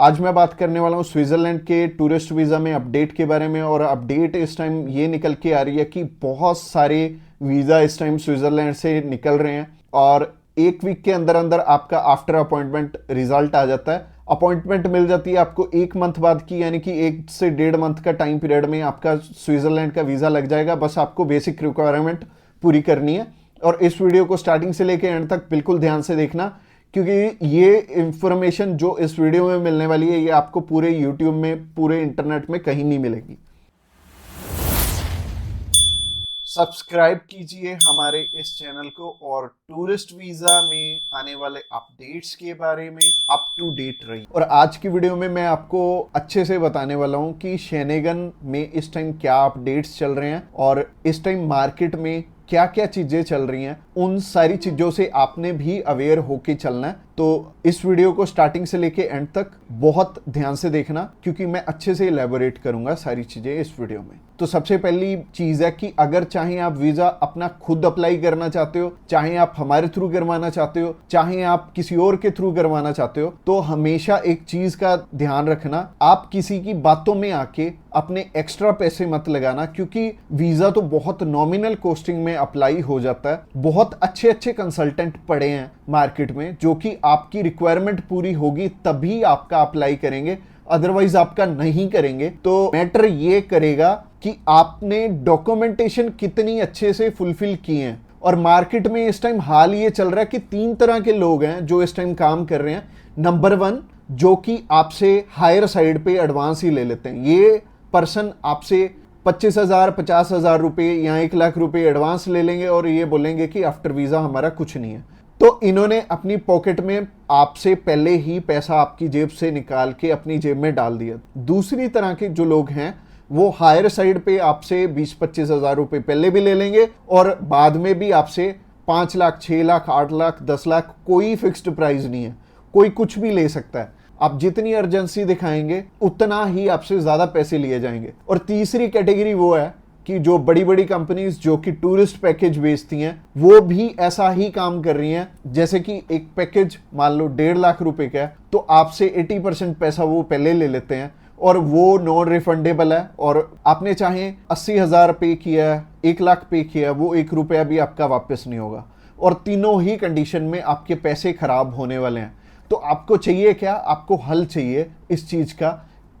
आज मैं बात करने वाला हूँ स्विट्जरलैंड के टूरिस्ट वीज़ा में अपडेट के बारे में। और अपडेट इस टाइम ये निकल के आ रही है कि बहुत सारे वीज़ा इस टाइम स्विट्जरलैंड से निकल रहे हैं और एक वीक के अंदर अंदर आपका आफ्टर अपॉइंटमेंट रिजल्ट आ जाता है। अपॉइंटमेंट मिल जाती है आपको एक मंथ बाद की, यानी कि 1 से 1.5 मंथ का टाइम पीरियड में आपका स्विट्जरलैंड का वीज़ा लग जाएगा। बस आपको बेसिक रिक्वायरमेंट पूरी करनी है। और इस वीडियो को स्टार्टिंग से लेकर एंड तक बिल्कुल ध्यान से देखना, क्योंकि ये इंफॉर्मेशन जो इस वीडियो में मिलने वाली है ये आपको पूरे यूट्यूब में, पूरे इंटरनेट में कहीं नहीं मिलेगी। सब्सक्राइब कीजिए हमारे इस चैनल को और टूरिस्ट वीजा में आने वाले अपडेट्स के बारे में अप टू डेट रहिए। और आज की वीडियो में मैं आपको अच्छे से बताने वाला हूं कि शेनेगन में इस टाइम क्या अपडेट्स चल रहे हैं और इस टाइम मार्केट में क्या क्या चीजें चल रही हैं। उन सारी चीजों से आपने भी अवेयर होके चलना है। तो इस वीडियो को स्टार्टिंग से लेके एंड तक बहुत ध्यान से देखना, क्योंकि मैं अच्छे से इलेबोरेट करूंगा सारी चीजें इस वीडियो में। तो सबसे पहली चीज है कि अगर चाहे आप वीजा अपना खुद अप्लाई करना चाहते हो, चाहे आप हमारे थ्रू करवाना चाहते हो, चाहे आप किसी और के थ्रू करवाना चाहते हो, तो हमेशा एक चीज का ध्यान रखना, आप किसी की बातों में आके अपने एक्स्ट्रा पैसे मत लगाना, क्योंकि वीजा तो बहुत नॉमिनल कॉस्टिंग में अप्लाई हो जाता है। बहुत अच्छे अच्छे कंसल्टेंट पड़े हैं मार्केट में जो कि आपकी रिक्वायरमेंट पूरी होगी तभी आपका अप्लाई करेंगे, अदरवाइज आपका नहीं करेंगे। तो मैटर ये करेगा कि आपने डॉक्यूमेंटेशन कितनी अच्छे से फुलफिल की है। और मार्केट में इस टाइम हाल ये चल रहा है कि 3 तरह के लोग हैं जो इस टाइम काम कर रहे हैं। नंबर 1, जो कि आपसे हायर साइड पे एडवांस ही ले लेते हैं। ये पर्सन आपसे 25,000 50,000 रुपये या 1 लाख रुपये एडवांस ले लेंगे और ये बोलेंगे कि आफ्टर वीजा हमारा कुछ नहीं है। तो इन्होंने अपनी पॉकेट में आपसे पहले ही पैसा आपकी जेब से निकाल के अपनी जेब में डाल दिया। दूसरी तरह के जो लोग हैं वो हायर साइड पे आपसे 20-25 हजार रुपये पहले भी ले लेंगे और बाद में भी आपसे 5 लाख 6 लाख 8 लाख 10 लाख, कोई फिक्स्ड प्राइस नहीं है, कोई कुछ भी ले सकता है। आप जितनी अर्जेंसी दिखाएंगे उतना ही आपसे ज्यादा पैसे लिए जाएंगे। और तीसरी कैटेगरी वो है कि जो बड़ी बड़ी कंपनीज जो कि टूरिस्ट पैकेज बेचती हैं वो भी ऐसा ही काम कर रही हैं। जैसे कि एक पैकेज मान लो 1.5 लाख रुपए का है, तो आपसे 80% पैसा वो पहले ले लेते हैं और वो नॉन रिफंडेबल है। और आपने चाहे 80,000 पे किया है, 1 लाख पे किया है, वो 1 रुपया भी आपका वापस नहीं होगा। और तीनों ही कंडीशन में आपके पैसे खराब होने वाले हैं। तो आपको चाहिए क्या? आपको हल चाहिए इस चीज का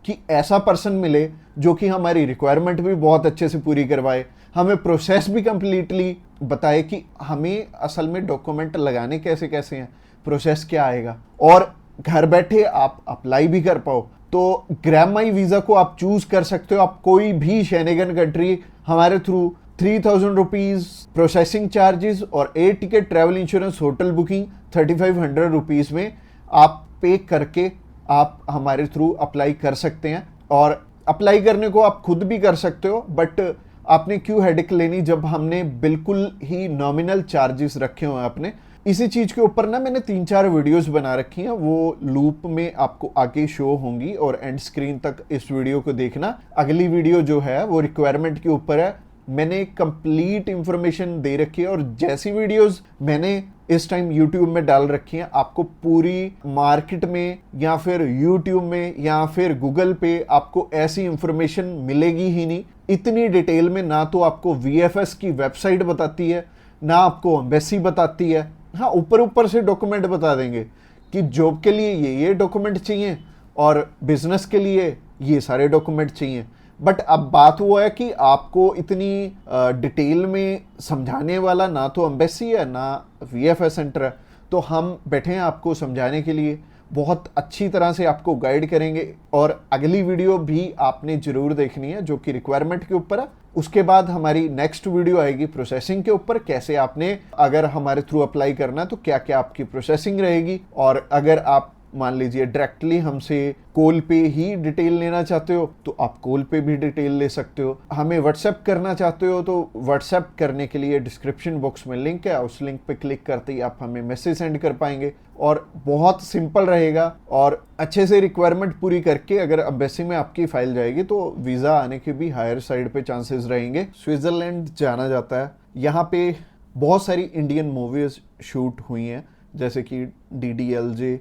कि ऐसा पर्सन मिले जो कि हमारी रिक्वायरमेंट भी बहुत अच्छे से पूरी करवाए, हमें प्रोसेस भी कंप्लीटली बताए कि हमें असल में डॉक्यूमेंट लगाने कैसे कैसे हैं, प्रोसेस क्या आएगा, और घर बैठे आप अप्लाई भी कर पाओ। तो ग्रैब माई वीजा को आप चूज कर सकते हो। आप कोई भी शेनेगन कंट्री हमारे थ्रू 3,000 रुपीज प्रोसेसिंग चार्जेस और air ticket, travel insurance, hotel booking 3,500 rupees में आप पे करके आप हमारे थ्रू अप्लाई कर सकते हैं। और अप्लाई करने को आप खुद भी कर सकते हो, बट आपने क्यों हेडेक लेनी जब हमने बिल्कुल ही नॉमिनल चार्जेस रखे हुए हैं अपने। इसी चीज के ऊपर ना मैंने 3-4 वीडियोस बना रखी हैं, वो लूप में आपको आगे शो होंगी और एंड स्क्रीन तक इस वीडियो को देखना। अगली वीडियो जो है वो रिक्वायरमेंट के ऊपर है, मैंने कंप्लीट इंफॉर्मेशन दे रखी है। और जैसी वीडियोस मैंने इस टाइम YouTube में डाल रखी हैं, आपको पूरी मार्केट में या फिर YouTube में या फिर गूगल पे आपको ऐसी इंफॉर्मेशन मिलेगी ही नहीं इतनी डिटेल में। ना तो आपको VFS की वेबसाइट बताती है, ना आपको एम्बेसी बताती है। हाँ, ऊपर ऊपर से डॉक्यूमेंट बता देंगे कि जॉब के लिए ये डॉक्यूमेंट चाहिए और बिजनेस के लिए ये सारे डॉक्यूमेंट चाहिए। बट अब बात वो है कि आपको इतनी डिटेल में समझाने वाला ना तो एम्बेसी है ना VFS सेंटर है। तो हम बैठे हैं आपको समझाने के लिए, बहुत अच्छी तरह से आपको गाइड करेंगे। और अगली वीडियो भी आपने जरूर देखनी है जो कि रिक्वायरमेंट के ऊपर है। उसके बाद हमारी नेक्स्ट वीडियो आएगी प्रोसेसिंग के ऊपर, कैसे आपने अगर हमारे थ्रू अप्लाई करना है तो क्या क्या आपकी प्रोसेसिंग रहेगी। और अगर आप मान लीजिए डायरेक्टली हमसे कॉल पे ही डिटेल लेना चाहते हो तो आप कॉल पे भी डिटेल ले सकते हो। हमें व्हाट्सएप करना चाहते हो तो व्हाट्सएप करने के लिए डिस्क्रिप्शन बॉक्स में लिंक है, उस लिंक पे क्लिक करते ही आप हमें मैसेज सेंड कर पाएंगे। और बहुत सिंपल रहेगा और अच्छे से रिक्वायरमेंट पूरी करके अगर एम्बेसी में आपकी फाइल जाएगी तो वीज़ा आने के भी हायर साइड पे चांसेस रहेंगे। स्विट्जरलैंड जाना जाता है, यहाँ पे बहुत सारी इंडियन मूवीज शूट हुई हैं जैसे कि DDLJ,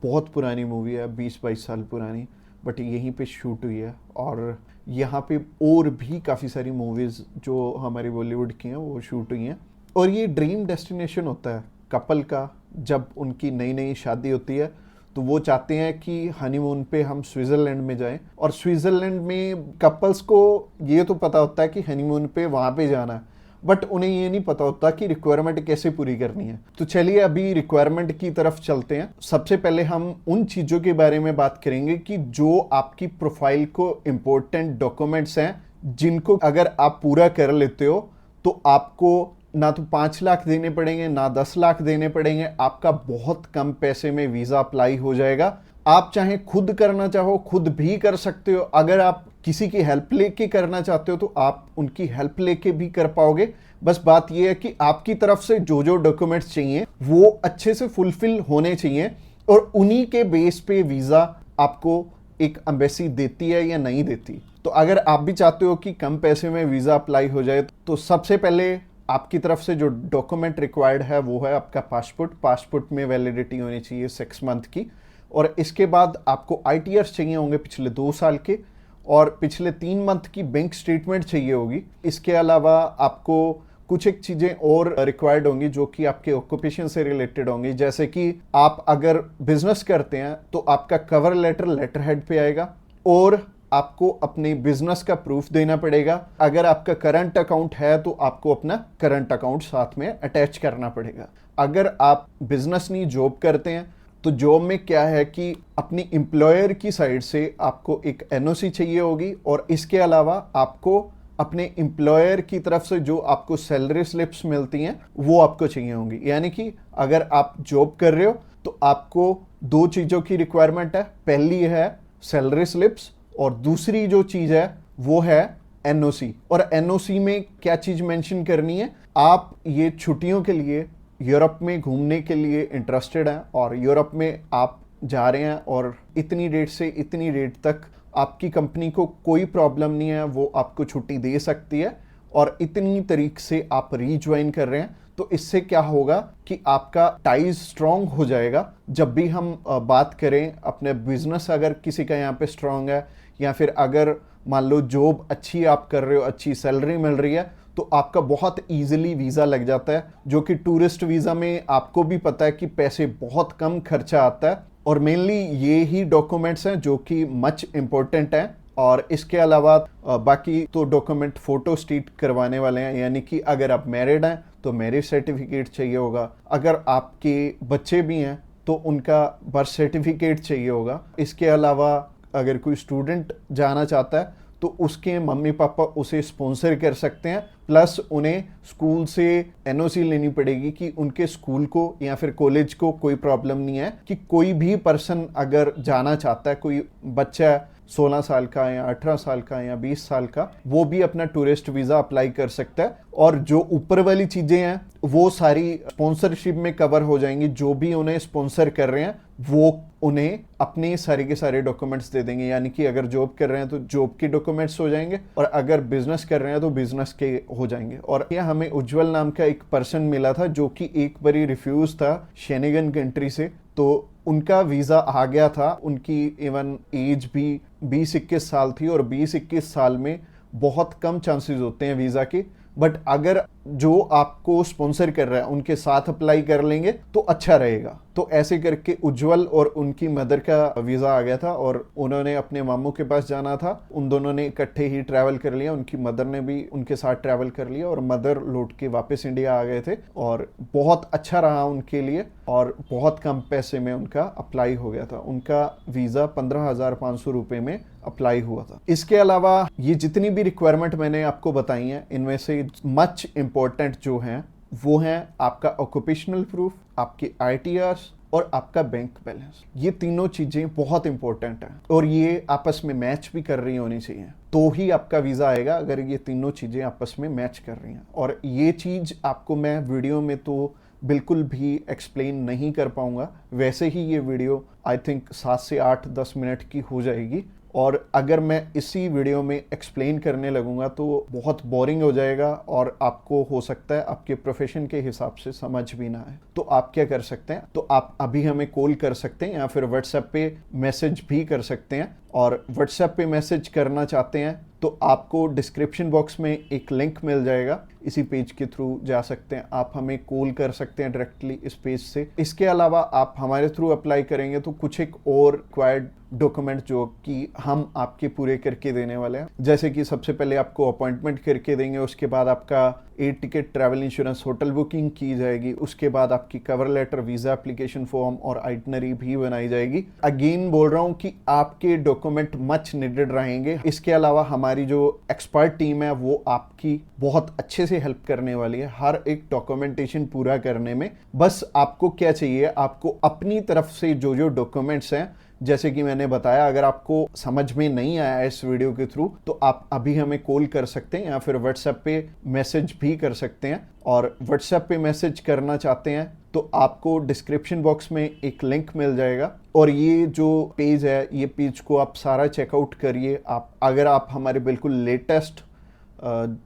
बहुत पुरानी मूवी है, 20-22 साल पुरानी, बट यहीं पे शूट हुई है। और यहाँ पे और भी काफ़ी सारी मूवीज़ जो हमारी बॉलीवुड की हैं वो शूट हुई हैं। और ये ड्रीम डेस्टिनेशन होता है कपल का। जब उनकी नई नई शादी होती है तो वो चाहते हैं कि हनीमून पे हम स्विट्ज़रलैंड में जाएं। और स्विट्ज़रलैंड में कपल्स को ये तो पता होता है कि हनीमून पे वहाँ पे जाना है, बट उन्हें ये नहीं पता होता कि रिक्वायरमेंट कैसे पूरी करनी है। तो चलिए अभी रिक्वायरमेंट की तरफ चलते हैं। सबसे पहले हम उन चीज़ों के बारे में बात करेंगे कि जो आपकी प्रोफाइल को इम्पोर्टेंट डॉक्यूमेंट्स हैं, जिनको अगर आप पूरा कर लेते हो तो आपको ना तो 5 लाख देने पड़ेंगे, ना 10 लाख देने पड़ेंगे। आपका बहुत कम पैसे में वीज़ा अप्लाई हो जाएगा। आप चाहे खुद करना चाहो खुद भी कर सकते हो। अगर आप किसी की हेल्प लेके करना चाहते हो तो आप उनकी हेल्प लेके भी कर पाओगे। बस बात यह है कि आपकी तरफ से जो जो डॉक्यूमेंट्स चाहिए वो अच्छे से फुलफिल होने चाहिए, और उन्हीं के बेस पे वीज़ा आपको एक एम्बेसी देती है या नहीं देती। तो अगर आप भी चाहते हो कि कम पैसे में वीज़ा अप्लाई हो जाए तो सबसे पहले आपकी तरफ से जो डॉक्यूमेंट रिक्वायर्ड है वो है आपका पासपोर्ट। पासपोर्ट में वैलिडिटी होनी चाहिए 6 मंथ की। और इसके बाद आपको ITRs चाहिए होंगे पिछले 2 साल के, और पिछले 3 मंथ की बैंक स्टेटमेंट चाहिए होगी। इसके अलावा आपको कुछ एक चीज़ें और रिक्वायर्ड होंगी जो कि आपके ऑक्यूपेशन से रिलेटेड होंगी। जैसे कि आप अगर बिजनेस करते हैं तो आपका कवर लेटर लेटर हेड पे आएगा, और आपको अपने बिजनेस का प्रूफ देना पड़ेगा। अगर आपका करंट अकाउंट है तो आपको अपना करंट अकाउंट साथ में अटैच करना पड़ेगा। अगर आप बिजनेस नहीं जॉब करते हैं तो जॉब में क्या है कि अपनी एम्प्लॉयर की साइड से आपको एक NOC चाहिए होगी, और इसके अलावा आपको अपने एम्प्लॉयर की तरफ से जो आपको सैलरी स्लिप्स मिलती हैं वो आपको चाहिए होंगी। यानी कि अगर आप जॉब कर रहे हो तो आपको 2 चीज़ों की रिक्वायरमेंट है। पहली है सैलरी स्लिप्स, और दूसरी जो चीज़ है वो है NOC। और NOC में क्या चीज़ मेंशन करनी है, आप ये छुट्टियों के लिए यूरोप में घूमने के लिए इंटरेस्टेड हैं, और यूरोप में आप जा रहे हैं, और इतनी डेट से इतनी डेट तक आपकी कंपनी को कोई प्रॉब्लम नहीं है, वो आपको छुट्टी दे सकती है, और इतनी तारीख से आप रीज्वाइन कर रहे हैं। तो इससे क्या होगा कि आपका टाइज स्ट्रांग हो जाएगा। जब भी हम बात करें अपने बिजनेस, अगर किसी का यहाँ पे स्ट्रांग है, या फिर अगर मान लो जॉब अच्छी आप कर रहे हो, अच्छी सैलरी मिल रही है, तो आपका बहुत इजीली वीज़ा लग जाता है। जो कि टूरिस्ट वीज़ा में आपको भी पता है कि पैसे बहुत कम खर्चा आता है, और मेनली ये ही डॉक्यूमेंट्स हैं जो कि मच इम्पोर्टेंट हैं। और इसके अलावा बाकी तो डॉक्यूमेंट फोटो स्टेट करवाने वाले हैं। यानी कि अगर आप मैरिड हैं तो मैरिज सर्टिफिकेट चाहिए होगा, अगर आपके बच्चे भी हैं तो उनका बर्थ सर्टिफिकेट चाहिए होगा। इसके अलावा अगर कोई स्टूडेंट जाना चाहता है तो उसके मम्मी पापा उसे स्पॉन्सर कर सकते हैं, प्लस उन्हें स्कूल से NOC लेनी पड़ेगी कि उनके स्कूल को या फिर कॉलेज को कोई प्रॉब्लम नहीं है कि कोई भी पर्सन अगर जाना चाहता है, कोई बच्चा 16 साल का या 18 साल का या 20 साल का, वो भी अपना टूरिस्ट वीज़ा अप्लाई कर सकता है। और जो ऊपर वाली चीज़ें हैं वो सारी स्पॉन्सरशिप में कवर हो जाएंगी। जो भी उन्हें स्पॉन्सर कर रहे हैं वो उन्हें अपने सारे के सारे डॉक्यूमेंट्स दे देंगे। यानी कि अगर जॉब कर रहे हैं तो जॉब के डॉक्यूमेंट्स हो जाएंगे, और अगर बिजनेस कर रहे हैं तो बिजनेस के हो जाएंगे। और यह हमें उज्जवल नाम का एक पर्सन मिला था जो कि एक बारी रिफ्यूज था शेनेगन कंट्री से, तो उनका वीज़ा आ गया था। उनकी इवन एज भी 20-21 साल थी, और 20-21 साल में बहुत कम चांसेस होते हैं वीज़ा के। बट अगर जो आपको स्पॉन्सर कर रहा है उनके साथ अप्लाई कर लेंगे तो अच्छा रहेगा। तो ऐसे करके उज्जवल और उनकी मदर का वीज़ा आ गया था, और उन्होंने अपने मामू के पास जाना था। उन दोनों ने इकट्ठे ही ट्रैवल कर लिया, उनकी मदर ने भी उनके साथ ट्रैवल कर लिया, और मदर लौट के वापस इंडिया आ गए थे। और बहुत अच्छा रहा उनके लिए, और बहुत कम पैसे में उनका अप्लाई हो गया था। उनका वीज़ा 15,500 रुपये में अप्लाई हुआ था। इसके अलावा ये जितनी भी रिक्वायरमेंट मैंने आपको बताई हैं, इनमें से मच इम्पोर्टेंट जो हैं वो हैं आपका ऑक्यूपेशनल प्रूफ, आपके ITRs, और आपका बैंक बैलेंस। ये तीनों चीज़ें बहुत इंपॉर्टेंट हैं, और ये आपस में मैच भी कर रही होनी चाहिए, तो ही आपका वीज़ा आएगा अगर ये तीनों चीज़ें आपस में मैच कर रही हैं। और ये चीज़ आपको मैं वीडियो में तो बिल्कुल भी एक्सप्लेन नहीं कर पाऊंगा। वैसे ही ये वीडियो आई थिंक 7 से 8-10 मिनट की हो जाएगी, और अगर मैं इसी वीडियो में एक्सप्लेन करने लगूंगा तो बहुत बोरिंग हो जाएगा और आपको हो सकता है आपके प्रोफेशन के हिसाब से समझ भी ना आए। तो आप क्या कर सकते हैं, तो आप अभी हमें कॉल कर सकते हैं या फिर व्हाट्सएप पे मैसेज भी कर सकते हैं। और व्हाट्सएप पे मैसेज करना चाहते हैं तो आपको डिस्क्रिप्शन बॉक्स में एक लिंक मिल जाएगा, इसी पेज के थ्रू जा सकते हैं। आप हमें कॉल कर सकते हैं डायरेक्टली इस पेज से। इसके अलावा आप हमारे थ्रू अप्लाई करेंगे तो कुछ एक और रिक्वायर्ड डॉक्यूमेंट जो कि हम आपके पूरे करके देने वाले हैं, जैसे कि सबसे पहले आपको अपॉइंटमेंट करके देंगे, उसके बाद आपका air ticket, travel insurance, hotel booking की जाएगी, उसके बाद आपकी cover letter, visa application form और आइटनरी भी बनाई जाएगी। अगेन बोल रहा हूं कि आपके डॉक्यूमेंट मच नीडेड रहेंगे। इसके अलावा हमारी जो एक्सपर्ट टीम है वो आपकी बहुत अच्छे से हेल्प करने वाली है हर एक डॉक्यूमेंटेशन पूरा करने में। बस आपको क्या चाहिए, आपको अपनी तरफ से जो जो डॉक्यूमेंट्स हैं, जैसे कि मैंने बताया, अगर आपको समझ में नहीं आया इस वीडियो के थ्रू तो आप अभी हमें कॉल कर सकते हैं या फिर व्हाट्सएप पे मैसेज भी कर सकते हैं। और व्हाट्सएप पे मैसेज करना चाहते हैं तो आपको डिस्क्रिप्शन बॉक्स में एक लिंक मिल जाएगा, और ये जो पेज है, ये पेज को आप सारा चेकआउट करिए। अगर आप हमारे बिल्कुल लेटेस्ट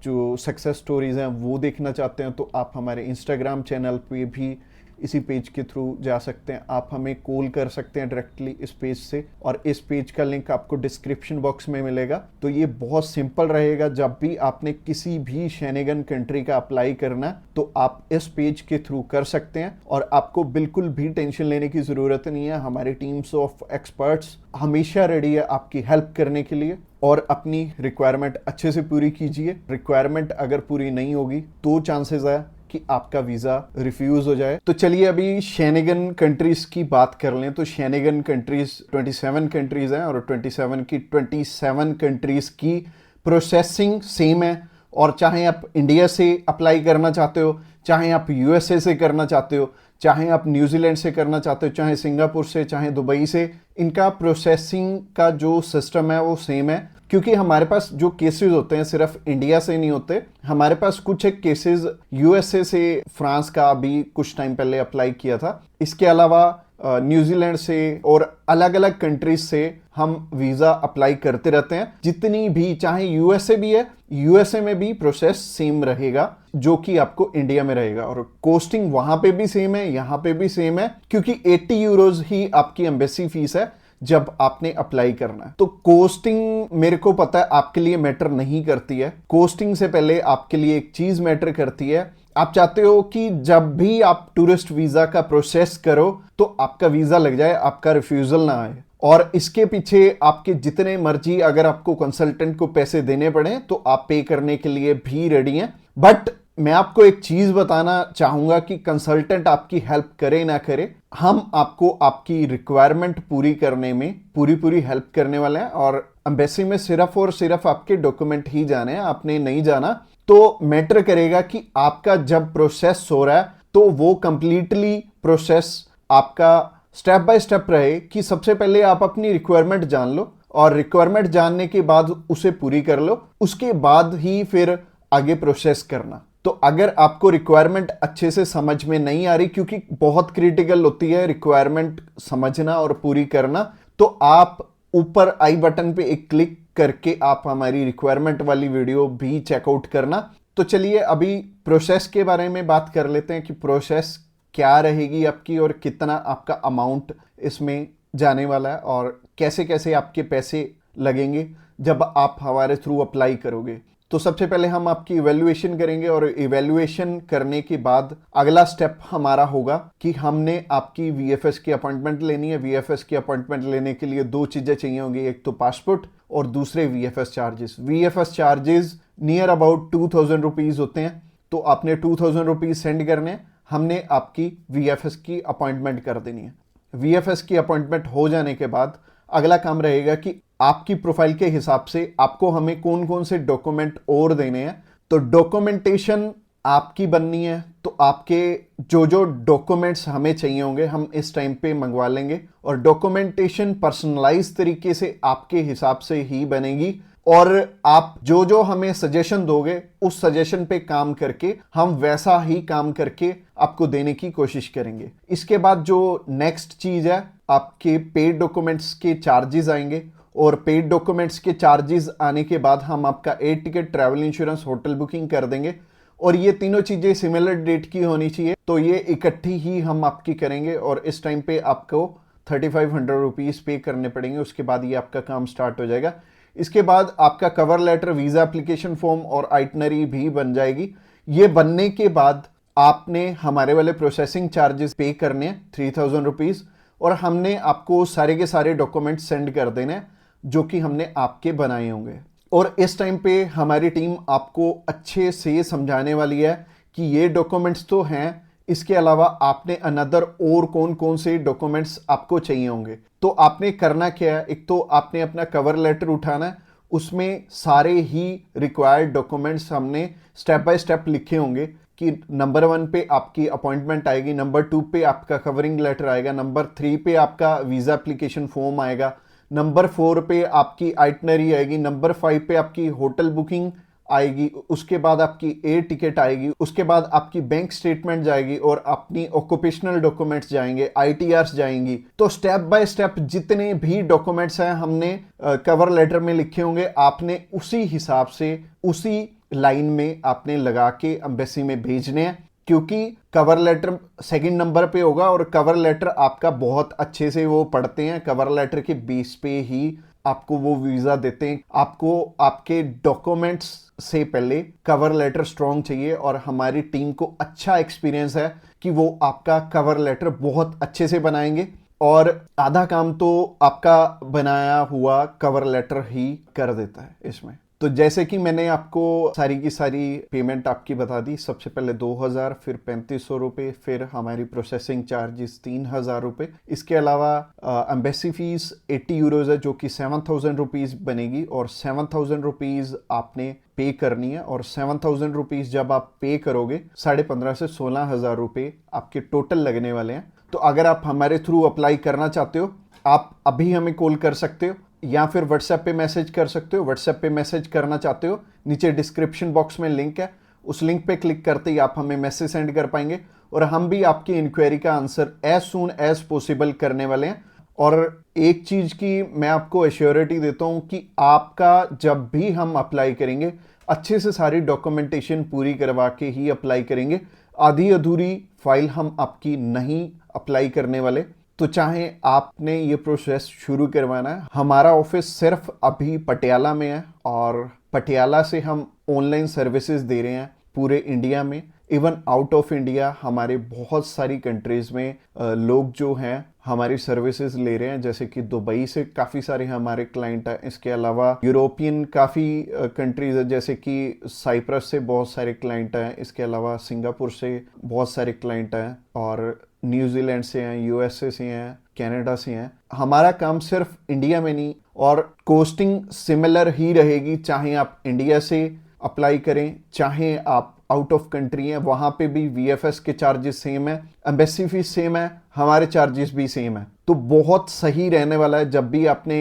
जो सक्सेस स्टोरीज हैं वो देखना चाहते हैं तो आप हमारे इंस्टाग्राम चैनल पे भी इसी पेज के थ्रू जा सकते हैं। आप हमें कॉल कर सकते हैं डायरेक्टली इस पेज से, और इस पेज का लिंक आपको डिस्क्रिप्शन बॉक्स में मिलेगा। तो ये बहुत सिंपल रहेगा। जब भी आपने किसी भी शेनेगन कंट्री का अप्लाई करना तो आप इस पेज के थ्रू कर सकते हैं, और आपको बिल्कुल भी टेंशन लेने की ज़रूरत नहीं है। हमारी टीम्स ऑफ एक्सपर्ट्स हमेशा रेडी है आपकी हेल्प करने के लिए। और अपनी रिक्वायरमेंट अच्छे से पूरी कीजिए। रिक्वायरमेंट अगर पूरी नहीं होगी तो चांसेस है कि आपका वीजा रिफ्यूज हो जाए। तो चलिए अभी शेनेगन कंट्रीज की बात कर लें। तो शेनेगन कंट्रीज 27 कंट्रीज हैं, और 27 कंट्रीज की प्रोसेसिंग सेम है। और चाहे आप इंडिया से अप्लाई करना चाहते हो, चाहे आप यूएसए से करना चाहते हो, चाहे आप न्यूजीलैंड से करना चाहते हो, चाहे सिंगापुर से, चाहे दुबई से, इनका प्रोसेसिंग का जो सिस्टम है वो सेम है। क्योंकि हमारे पास जो केसेस होते हैं सिर्फ इंडिया से नहीं होते, हमारे पास कुछ एक केसेस यूएसए से, फ्रांस का अभी कुछ टाइम पहले अप्लाई किया था। इसके अलावा न्यूजीलैंड से और अलग अलग कंट्रीज से हम वीजा अप्लाई करते रहते हैं। जितनी भी, चाहे यूएसए भी है, यूएसए में भी प्रोसेस सेम रहेगा जो कि आपको इंडिया में रहेगा, और कोस्टिंग वहां पे भी सेम है, यहां पे भी सेम है, क्योंकि 80 यूरोज ही आपकी एम्बेसी फीस है जब आपने अप्लाई करना है। तो कोस्टिंग मेरे को पता है आपके लिए मैटर नहीं करती है। कोस्टिंग से पहले आपके लिए एक चीज मैटर करती है। आप चाहते हो कि जब भी आप टूरिस्ट वीजा का प्रोसेस करो तो आपका वीजा लग जाए, आपका रिफ्यूजल ना आए। और इसके पीछे आपके जितने मर्जी, अगर आपको कंसल्टेंट को पैसे देने पड़े तो आप पे करने के लिए भी रेडी हैं। बट मैं आपको एक चीज बताना चाहूंगा कि कंसल्टेंट आपकी हेल्प करे ना करे, हम आपको आपकी रिक्वायरमेंट पूरी करने में पूरी हेल्प करने वाले हैं। और एम्बेसी में सिर्फ और सिर्फ आपके डॉक्यूमेंट ही जाने हैं, आपने नहीं जाना। तो मैटर करेगा कि आपका जब प्रोसेस हो रहा है तो वो कंप्लीटली प्रोसेस आपका स्टेप बाय स्टेप रहे, कि सबसे पहले आप अपनी रिक्वायरमेंट जान लो, और रिक्वायरमेंट जानने के बाद उसे पूरी कर लो, उसके बाद ही फिर आगे प्रोसेस करना। तो अगर आपको रिक्वायरमेंट अच्छे से समझ में नहीं आ रही, क्योंकि बहुत क्रिटिकल होती है रिक्वायरमेंट समझना और पूरी करना, तो आप ऊपर आई बटन पे एक क्लिक करके आप हमारी रिक्वायरमेंट वाली वीडियो भी चेकआउट करना। तो चलिए अभी प्रोसेस के बारे में बात कर लेते हैं कि प्रोसेस क्या रहेगी आपकी, और कितना आपका अमाउंट इसमें जाने वाला है, और कैसे कैसे आपके पैसे लगेंगे जब आप हमारे थ्रू अप्लाई करोगे। तो सबसे पहले हम आपकी इवैल्यूएशन करेंगे, और इवैल्यूएशन करने के बाद अगला स्टेप हमारा होगा कि हमने आपकी वीएफएस की अपॉइंटमेंट लेनी है। वीएफएस की अपॉइंटमेंट लेने के लिए दो चीजें चाहिए होंगी, एक तो पासपोर्ट और दूसरे VFS charges. VFS charges near about 2000 rupees होते हैं। तो आपने 2000 रुपीज सेंड करने, हमने आपकी वीएफएस की अपॉइंटमेंट कर देनी है। वीएफएस की अपॉइंटमेंट हो जाने के बाद अगला काम रहेगा कि आपकी प्रोफाइल के हिसाब से आपको हमें कौन कौन से डॉक्यूमेंट और देने हैं। तो डॉक्यूमेंटेशन आपकी बननी है, तो आपके जो जो डॉक्यूमेंट्स हमें चाहिए होंगे हम इस टाइम पे मंगवा लेंगे, और डॉक्यूमेंटेशन पर्सनलाइज तरीके से आपके हिसाब से ही बनेगी। और आप जो जो हमें सजेशन दोगे उस सजेशन पे काम करके हम वैसा ही काम करके आपको देने की कोशिश करेंगे। इसके बाद जो नेक्स्ट चीज है, आपके पेड डॉक्यूमेंट्स के चार्जेस आएंगे, और पेड डॉक्यूमेंट्स के चार्जेस आने के बाद हम आपका air ticket, travel insurance, hotel booking कर देंगे। और ये तीनों चीजें सिमिलर डेट की होनी चाहिए, तो ये इकट्ठी ही हम आपकी करेंगे। और इस टाइम पे आपको 3500 रुपीज पे करने पड़ेंगे, उसके बाद ये आपका काम स्टार्ट हो जाएगा। इसके बाद आपका cover letter, visa application form और आइटनरी भी बन जाएगी। ये बनने के बाद आपने हमारे वाले प्रोसेसिंग चार्जेस पे करने हैं 3000 रुपीज, और हमने आपको सारे के सारे डॉक्यूमेंट सेंड कर देने हैं जो कि हमने आपके बनाए होंगे। और इस टाइम पे हमारी टीम आपको अच्छे से समझाने वाली है कि ये डॉक्यूमेंट्स तो हैं, इसके अलावा आपने अनदर और कौन कौन से डॉक्यूमेंट्स आपको चाहिए होंगे। तो आपने करना क्या है, एक तो आपने अपना कवर लेटर उठाना है, उसमें सारे ही रिक्वायर्ड डॉक्यूमेंट्स हमने स्टेप बाय स्टेप लिखे होंगे कि नंबर 1 पे आपकी अपॉइंटमेंट आएगी, नंबर 2 पे आपका कवरिंग लेटर आएगा, नंबर 3 पे आपका वीजा एप्लीकेशन फॉर्म आएगा, नंबर 4 पे आपकी आइटनरी आएगी, नंबर 5 पे आपकी होटल बुकिंग आएगी, उसके बाद आपकी एयर टिकट आएगी, उसके बाद आपकी बैंक स्टेटमेंट जाएगी और अपनी ऑक्यूपेशनल डॉक्यूमेंट्स जाएंगे, आईटीआरस जाएंगी। तो स्टेप बाय स्टेप जितने भी डॉक्यूमेंट्स हैं हमने कवर लेटर में लिखे होंगे, आपने उसी हिसाब से उसी लाइन में आपने लगा के एम्बेसी में भेजने हैं, क्योंकि कवर लेटर सेकंड नंबर पे होगा और कवर लेटर आपका बहुत अच्छे से वो पढ़ते हैं। कवर लेटर के बेस पे ही आपको वो वीजा देते हैं। आपको आपके डॉक्यूमेंट्स से पहले कवर लेटर स्ट्रॉन्ग चाहिए, और हमारी टीम को अच्छा एक्सपीरियंस है कि वो आपका कवर लेटर बहुत अच्छे से बनाएंगे, और आधा काम तो आपका बनाया हुआ कवर लेटर ही कर देता है इसमें। तो जैसे कि मैंने आपको सारी की सारी पेमेंट आपकी बता दी, सबसे पहले 2000, फिर 3500 रुपये, फिर हमारी प्रोसेसिंग चार्जेस 3000 रुपये। इसके अलावा एम्बेसी फीस 80 यूरोज है, जो कि 7000 रुपीज़ बनेगी, और 7000 रुपीज़ आपने पे करनी है। और 7000 रुपीज़ जब आप पे करोगे 15,500 से 16,000 रुपये आपके टोटल लगने वाले हैं। तो अगर आप हमारे थ्रू अप्लाई करना चाहते हो, आप अभी हमें कॉल कर सकते हो या फिर व्हाट्सएप पे मैसेज कर सकते हो। व्हाट्सएप पे मैसेज करना चाहते हो, नीचे डिस्क्रिप्शन बॉक्स में लिंक है, उस लिंक पे क्लिक करते ही आप हमें मैसेज सेंड कर पाएंगे, और हम भी आपकी इंक्वायरी का answer as soon as possible करने वाले हैं। और एक चीज की मैं आपको एश्योरिटी देता हूं कि आपका जब भी हम अप्लाई करेंगे, अच्छे से सारी डॉक्यूमेंटेशन पूरी करवा के ही अप्लाई करेंगे। आधी अधूरी फाइल हम आपकी नहीं अप्लाई करने वाले। तो चाहे आपने ये प्रोसेस शुरू करवाना है, हमारा ऑफिस सिर्फ अभी पटियाला में है, और पटियाला से हम ऑनलाइन सर्विसेज दे रहे हैं पूरे इंडिया में। इवन आउट ऑफ इंडिया हमारे बहुत सारी कंट्रीज में लोग जो हैं हमारी सर्विसेज ले रहे हैं, जैसे कि दुबई से काफ़ी सारे हमारे क्लाइंट हैं। इसके अलावा यूरोपियन काफ़ी कंट्रीज है, जैसे कि साइप्रस से बहुत सारे क्लाइंट हैं। इसके अलावा सिंगापुर से बहुत सारे क्लाइंट हैं, और न्यूजीलैंड से हैं, यूएसए से हैं, कनाडा से हैं। हमारा काम सिर्फ इंडिया में नहीं, और कोस्टिंग सिमिलर ही रहेगी, चाहे आप इंडिया से अप्लाई करें, चाहे आप आउट ऑफ कंट्री हैं, वहां पे भी वीएफएस के चार्जेस सेम है, एम्बेसी फीस सेम है, हमारे चार्जेस भी सेम है। तो बहुत सही रहने वाला है। जब भी आपने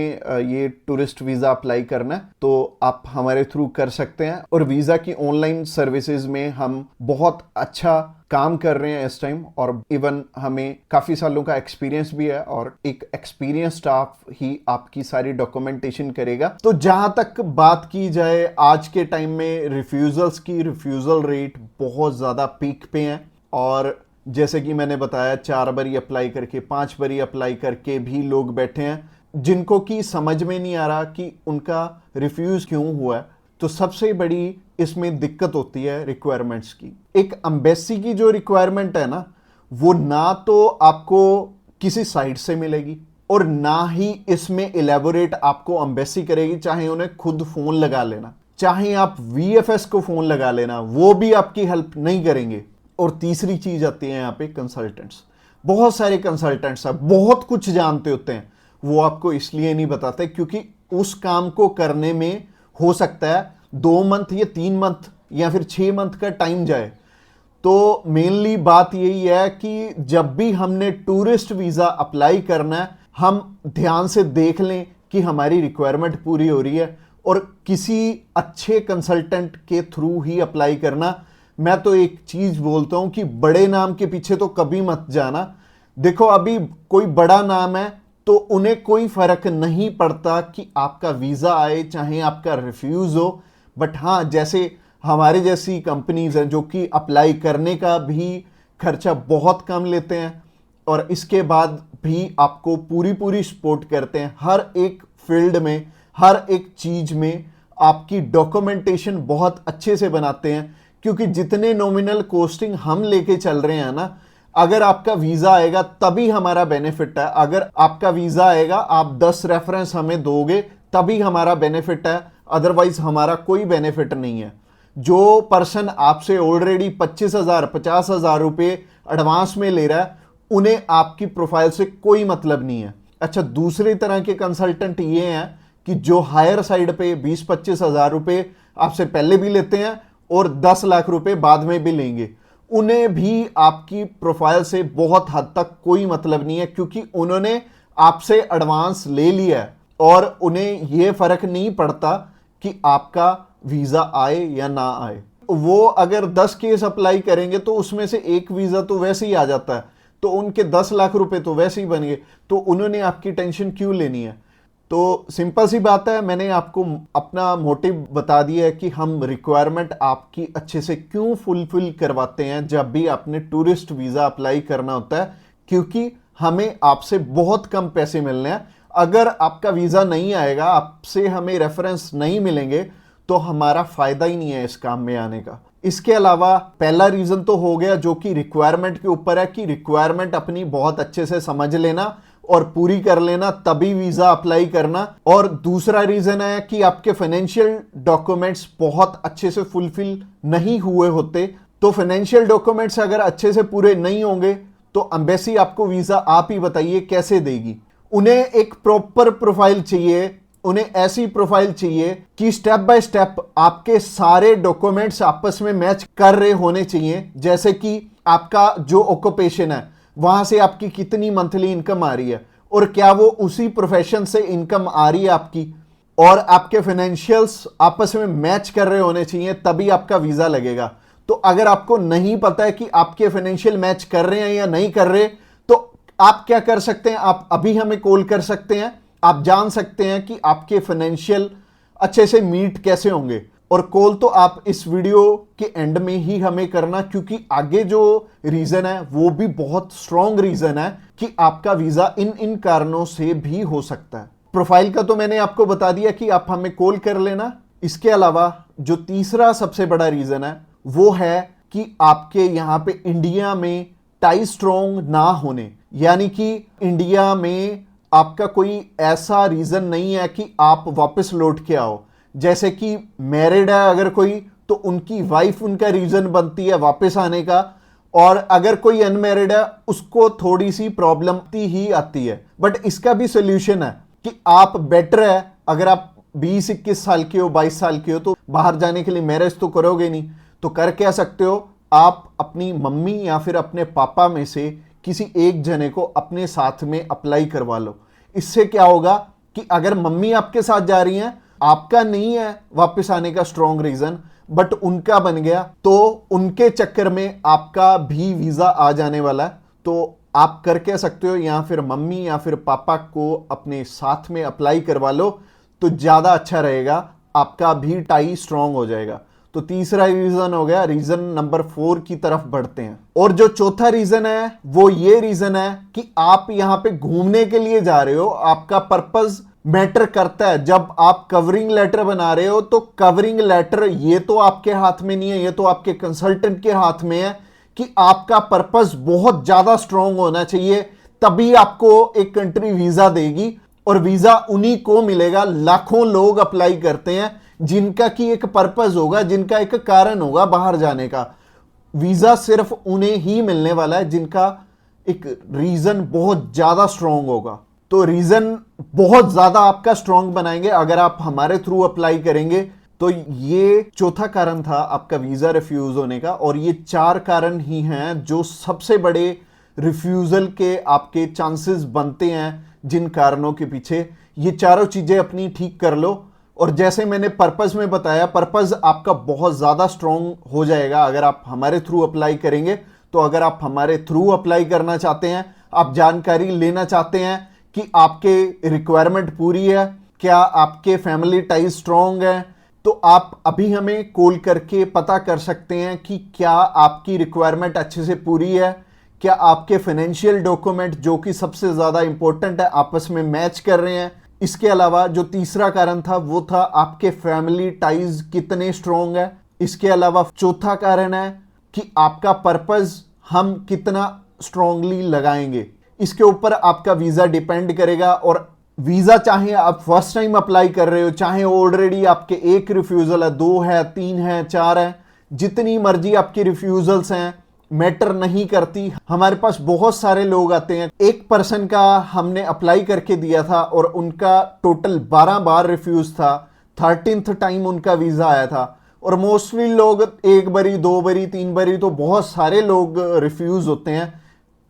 ये टूरिस्ट वीजा अप्लाई करना है तो आप हमारे थ्रू कर सकते हैं। और वीजा की ऑनलाइन सर्विसेज में हम बहुत अच्छा काम कर रहे हैं इस टाइम, और इवन हमें काफी सालों का एक्सपीरियंस भी है, और एक एक्सपीरियंस स्टाफ ही आपकी सारी डॉक्यूमेंटेशन करेगा। तो जहां तक बात की जाए आज के टाइम में रिफ्यूजल्स की, रिफ्यूजल रेट बहुत ज्यादा पीक पे है, और जैसे कि मैंने बताया 4 बारी अप्लाई करके, 5 बारी अप्लाई करके भी लोग बैठे हैं जिनको कि समझ में नहीं आ रहा कि उनका रिफ्यूज क्यों हुआ है। तो सबसे बड़ी इसमें दिक्कत होती है रिक्वायरमेंट्स की। एक एम्बेसी की जो रिक्वायरमेंट है ना, वो ना तो आपको किसी साइट से मिलेगी, और ना ही इसमें इलेबोरेट आपको एम्बेसी करेगी। चाहे उन्हें खुद फोन लगा लेना, चाहे आप वीएफएस को फोन लगा लेना, वो भी आपकी हेल्प नहीं करेंगे। और तीसरी चीज आती है यहाँ पे कंसल्टेंट्स। बहुत सारे कंसल्टेंट्स हैं, बहुत कुछ जानते होते हैं, वो आपको इसलिए नहीं बताते क्योंकि उस काम को करने में हो सकता है 2 मंथ या 3 मंथ या फिर 6 मंथ का टाइम जाए। तो मेनली बात यही है कि जब भी हमने टूरिस्ट वीजा अप्लाई करना है, हम ध्यान से देख लें कि हमारी रिक्वायरमेंट पूरी हो रही है, और किसी अच्छे कंसल्टेंट के थ्रू ही अप्लाई करना। मैं तो एक चीज बोलता हूं कि बड़े नाम के पीछे तो कभी मत जाना। देखो अभी कोई बड़ा नाम है तो उन्हें कोई फर्क नहीं पड़ता कि आपका वीजा आए चाहे आपका रिफ्यूज हो। बट हाँ, जैसे हमारे जैसी कंपनीज हैं जो कि अप्लाई करने का भी खर्चा बहुत कम लेते हैं और इसके बाद भी आपको पूरी पूरी सपोर्ट करते हैं हर एक फील्ड में, हर एक चीज में आपकी डॉक्यूमेंटेशन बहुत अच्छे से बनाते हैं। क्योंकि जितने नॉमिनल कॉस्टिंग हम लेके चल रहे हैं ना, अगर आपका वीजा आएगा तभी हमारा बेनिफिट है। अगर आपका वीजा आएगा, आप 10 रेफरेंस हमें दोगे तभी हमारा बेनिफिट है, अदरवाइज हमारा कोई बेनिफिट नहीं है। जो पर्सन आपसे ऑलरेडी 25,000 50,000 रुपए एडवांस में ले रहा है, उन्हें आपकी प्रोफाइल से कोई मतलब नहीं है। अच्छा, दूसरी तरह के कंसल्टेंट ये हैं कि जो हायर साइड पे 20-25 हजार रुपए आपसे पहले भी लेते हैं और 10 लाख रुपए बाद में भी लेंगे। उन्हें भी आपकी प्रोफाइल से बहुत हद तक कोई मतलब नहीं है, क्योंकि उन्होंने आपसे एडवांस ले लिया है और उन्हें यह फर्क नहीं पड़ता कि आपका वीजा आए या ना आए। वो अगर 10 केस अप्लाई करेंगे तो उसमें से एक वीजा तो वैसे ही आ जाता है, तो उनके 10 लाख रुपए तो वैसे ही बन गए। तो उन्होंने आपकी टेंशन क्यों लेनी है? तो सिंपल सी बात है, मैंने आपको अपना मोटिव बता दिया है कि हम रिक्वायरमेंट आपकी अच्छे से क्यों फुलफिल करवाते हैं जब भी आपने टूरिस्ट वीजा अप्लाई करना होता है। क्योंकि हमें आपसे बहुत कम पैसे मिलने हैं। अगर आपका वीजा नहीं आएगा, आपसे हमें रेफरेंस नहीं मिलेंगे, तो हमारा फायदा ही नहीं है इस काम में आने का। इसके अलावा पहला रीजन तो हो गया जो कि रिक्वायरमेंट के ऊपर है, कि रिक्वायरमेंट अपनी बहुत अच्छे से समझ लेना और पूरी कर लेना, तभी वीजा अप्लाई करना। और दूसरा रीजन है कि आपके फाइनेंशियल डॉक्यूमेंट्स बहुत अच्छे से फुलफिल नहीं हुए होते। तो फाइनेंशियल डॉक्यूमेंट्स अगर अच्छे से पूरे नहीं होंगे तो एम्बेसी आपको वीजा आप ही बताइए कैसे देगी। उन्हें एक प्रॉपर प्रोफाइल चाहिए, उन्हें ऐसी प्रोफाइल चाहिए कि स्टेप बाय स्टेप आपके सारे डॉक्यूमेंट्स आपस में मैच कर रहे होने चाहिए। जैसे कि आपका जो ऑक्यूपेशन है, वहां से आपकी कितनी मंथली इनकम आ रही है और क्या वो उसी प्रोफेशन से इनकम आ रही है आपकी, और आपके फाइनेंशियल्स आपस में मैच कर रहे होने चाहिए, तभी आपका वीजा लगेगा। तो अगर आपको नहीं पता है कि आपके फाइनेंशियल मैच कर रहे हैं या नहीं कर रहे, तो आप क्या कर सकते हैं, आप अभी हमें कॉल कर सकते हैं। आप जान सकते हैं कि आपके फाइनेंशियल अच्छे से मीट कैसे होंगे। और कॉल तो आप इस वीडियो के एंड में ही हमें करना, क्योंकि आगे जो रीजन है वो भी बहुत स्ट्रॉन्ग रीजन है कि आपका वीजा इन कारणों से भी हो सकता है। प्रोफाइल का तो मैंने आपको बता दिया कि आप हमें कॉल कर लेना। इसके अलावा जो तीसरा सबसे बड़ा रीजन है वो है कि आपके यहां पे इंडिया में टाई स्ट्रॉन्ग ना होने, यानी कि इंडिया में आपका कोई ऐसा रीजन नहीं है कि आप वापस लौट के आओ। जैसे कि मैरिड है अगर कोई, तो उनकी वाइफ उनका रीजन बनती है वापस आने का, और अगर कोई अनमैरिड है उसको थोड़ी सी प्रॉब्लम ही आती है। बट इसका भी सोल्यूशन है कि आप बेटर है, अगर आप 20-21 साल के हो, 22 साल के हो, तो बाहर जाने के लिए मैरिज तो करोगे नहीं, तो कर क्या सकते हो, आप अपनी मम्मी या फिर अपने पापा में से किसी एक जने को अपने साथ में अप्लाई करवा लो। इससे क्या होगा कि अगर मम्मी आपके साथ जा रही हैं, आपका नहीं है वापस आने का स्ट्रॉन्ग रीजन, बट उनका बन गया, तो उनके चक्कर में आपका भी वीजा आ जाने वाला है। तो आप कर कह सकते हो, या फिर मम्मी या फिर पापा को अपने साथ में अप्लाई करवा लो, तो ज्यादा अच्छा रहेगा, आपका भी टाई स्ट्रॉन्ग हो जाएगा। तो तीसरा रीजन हो गया। रीजन नंबर 4 की तरफ बढ़ते हैं। और जो चौथा रीजन है वो ये रीजन है कि आप यहां पे घूमने के लिए जा रहे हो, आपका पर्पस मैटर करता है। जब आप कवरिंग लेटर बना रहे हो, तो कवरिंग लेटर ये तो आपके हाथ में नहीं है, ये तो आपके कंसल्टेंट के हाथ में है कि आपका पर्पस बहुत ज्यादा स्ट्रॉन्ग होना चाहिए, तभी आपको एक कंट्री वीजा देगी। और वीजा उन्हीं को मिलेगा, लाखों लोग अप्लाई करते हैं जिनका की एक पर्पस होगा, जिनका एक कारण होगा बाहर जाने का। वीजा सिर्फ उन्हें ही मिलने वाला है जिनका एक रीजन बहुत ज्यादा स्ट्रॉन्ग होगा। तो रीजन बहुत ज्यादा आपका स्ट्रॉन्ग बनाएंगे अगर आप हमारे थ्रू अप्लाई करेंगे। तो ये चौथा कारण था आपका वीजा रिफ्यूज होने का। और ये 4 कारण ही हैं जो सबसे बड़े रिफ्यूजल के आपके चांसेस बनते हैं जिन कारणों के पीछे। ये चारों चीजें अपनी ठीक कर लो, और जैसे मैंने पर्पस में बताया, पर्पस आपका बहुत ज़्यादा स्ट्रॉन्ग हो जाएगा अगर आप हमारे थ्रू अप्लाई करेंगे। तो अगर आप हमारे थ्रू अप्लाई करना चाहते हैं, आप जानकारी लेना चाहते हैं कि आपके रिक्वायरमेंट पूरी है, क्या आपके फैमिली टाइज स्ट्रॉन्ग है, तो आप अभी हमें कॉल करके पता कर सकते हैं कि क्या आपकी रिक्वायरमेंट अच्छे से पूरी है, क्या आपके फाइनेंशियल डॉक्यूमेंट जो कि सबसे ज़्यादा इंपॉर्टेंट है आपस में मैच कर रहे हैं। इसके अलावा जो तीसरा कारण था वो था आपके फैमिली टाइज कितने स्ट्रॉन्ग है। इसके अलावा चौथा कारण है कि आपका पर्पस हम कितना स्ट्रॉन्गली लगाएंगे। इसके ऊपर आपका वीज़ा डिपेंड करेगा। और वीज़ा चाहे आप फर्स्ट टाइम अप्लाई कर रहे हो, चाहे ऑलरेडी आपके एक रिफ्यूज़ल है, 2 है, 3 है, 4 है, जितनी मर्जी आपकी रिफ्यूज़ल्स हैं, मैटर नहीं करती। हमारे पास बहुत सारे लोग आते हैं, एक पर्सन का हमने अप्लाई करके दिया था और उनका टोटल 12 बार रिफ्यूज़ था, 13th टाइम उनका वीज़ा आया था। और मोस्टली लोग एक बारी, 2 बारी, 3 बारी, तो बहुत सारे लोग रिफ्यूज़ होते हैं।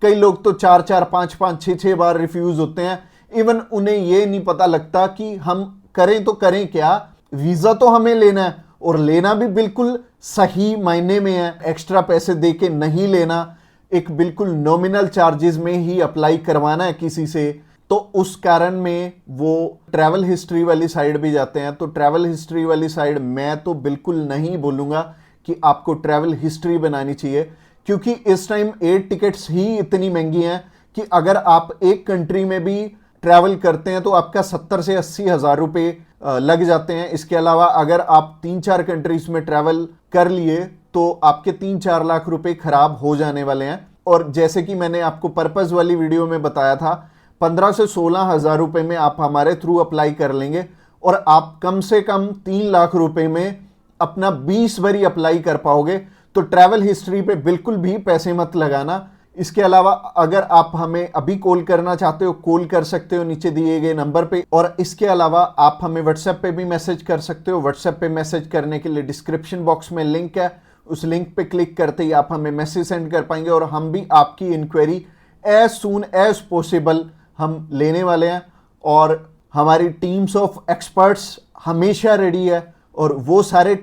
कई लोग तो 4-4, 5-5, 6-6 बार रिफ्यूज़ होते हैं। इवन उन्हें ये नहीं पता लगता कि हम करें तो करें क्या। वीज़ा तो हमें लेना है और लेना भी बिल्कुल सही मायने में है, एक्स्ट्रा पैसे दे के नहीं लेना, एक बिल्कुल नॉमिनल चार्जेस में ही अप्लाई करवाना है किसी से। तो उस कारण में वो ट्रैवल हिस्ट्री वाली साइड भी जाते हैं। तो ट्रैवल हिस्ट्री वाली साइड मैं तो बिल्कुल नहीं बोलूँगा कि आपको ट्रैवल हिस्ट्री बनानी चाहिए, क्योंकि इस टाइम एयर टिकट्स ही इतनी महंगी हैं कि अगर आप एक कंट्री में भी ट्रैवल करते हैं तो आपका 70 से 80 हज़ार रुपये लग जाते हैं। इसके अलावा अगर आप 3-4 कंट्रीज में ट्रैवल कर लिए तो आपके 3-4 लाख रुपए खराब हो जाने वाले हैं। और जैसे कि मैंने आपको पर्पस वाली वीडियो में बताया था, 15 से 16 हज़ार रुपये में आप हमारे थ्रू अप्लाई कर लेंगे और आप कम से कम 3 लाख रुपए में अपना 20 बारी अप्लाई कर पाओगे। तो ट्रैवल हिस्ट्री पे बिल्कुल भी पैसे मत लगाना। इसके अलावा अगर आप हमें अभी कॉल करना चाहते हो, कॉल कर सकते हो नीचे दिए गए नंबर पे। और इसके अलावा आप हमें व्हाट्सएप पे भी मैसेज कर सकते हो। व्हाट्सएप पे मैसेज करने के लिए डिस्क्रिप्शन बॉक्स में लिंक है, उस लिंक पे क्लिक करते ही आप हमें मैसेज सेंड कर पाएंगे और हम भी आपकी inquiry as soon as possible हम लेने वाले हैं। और हमारी टीम्स ऑफ एक्सपर्ट्स हमेशा रेडी है और वो सारे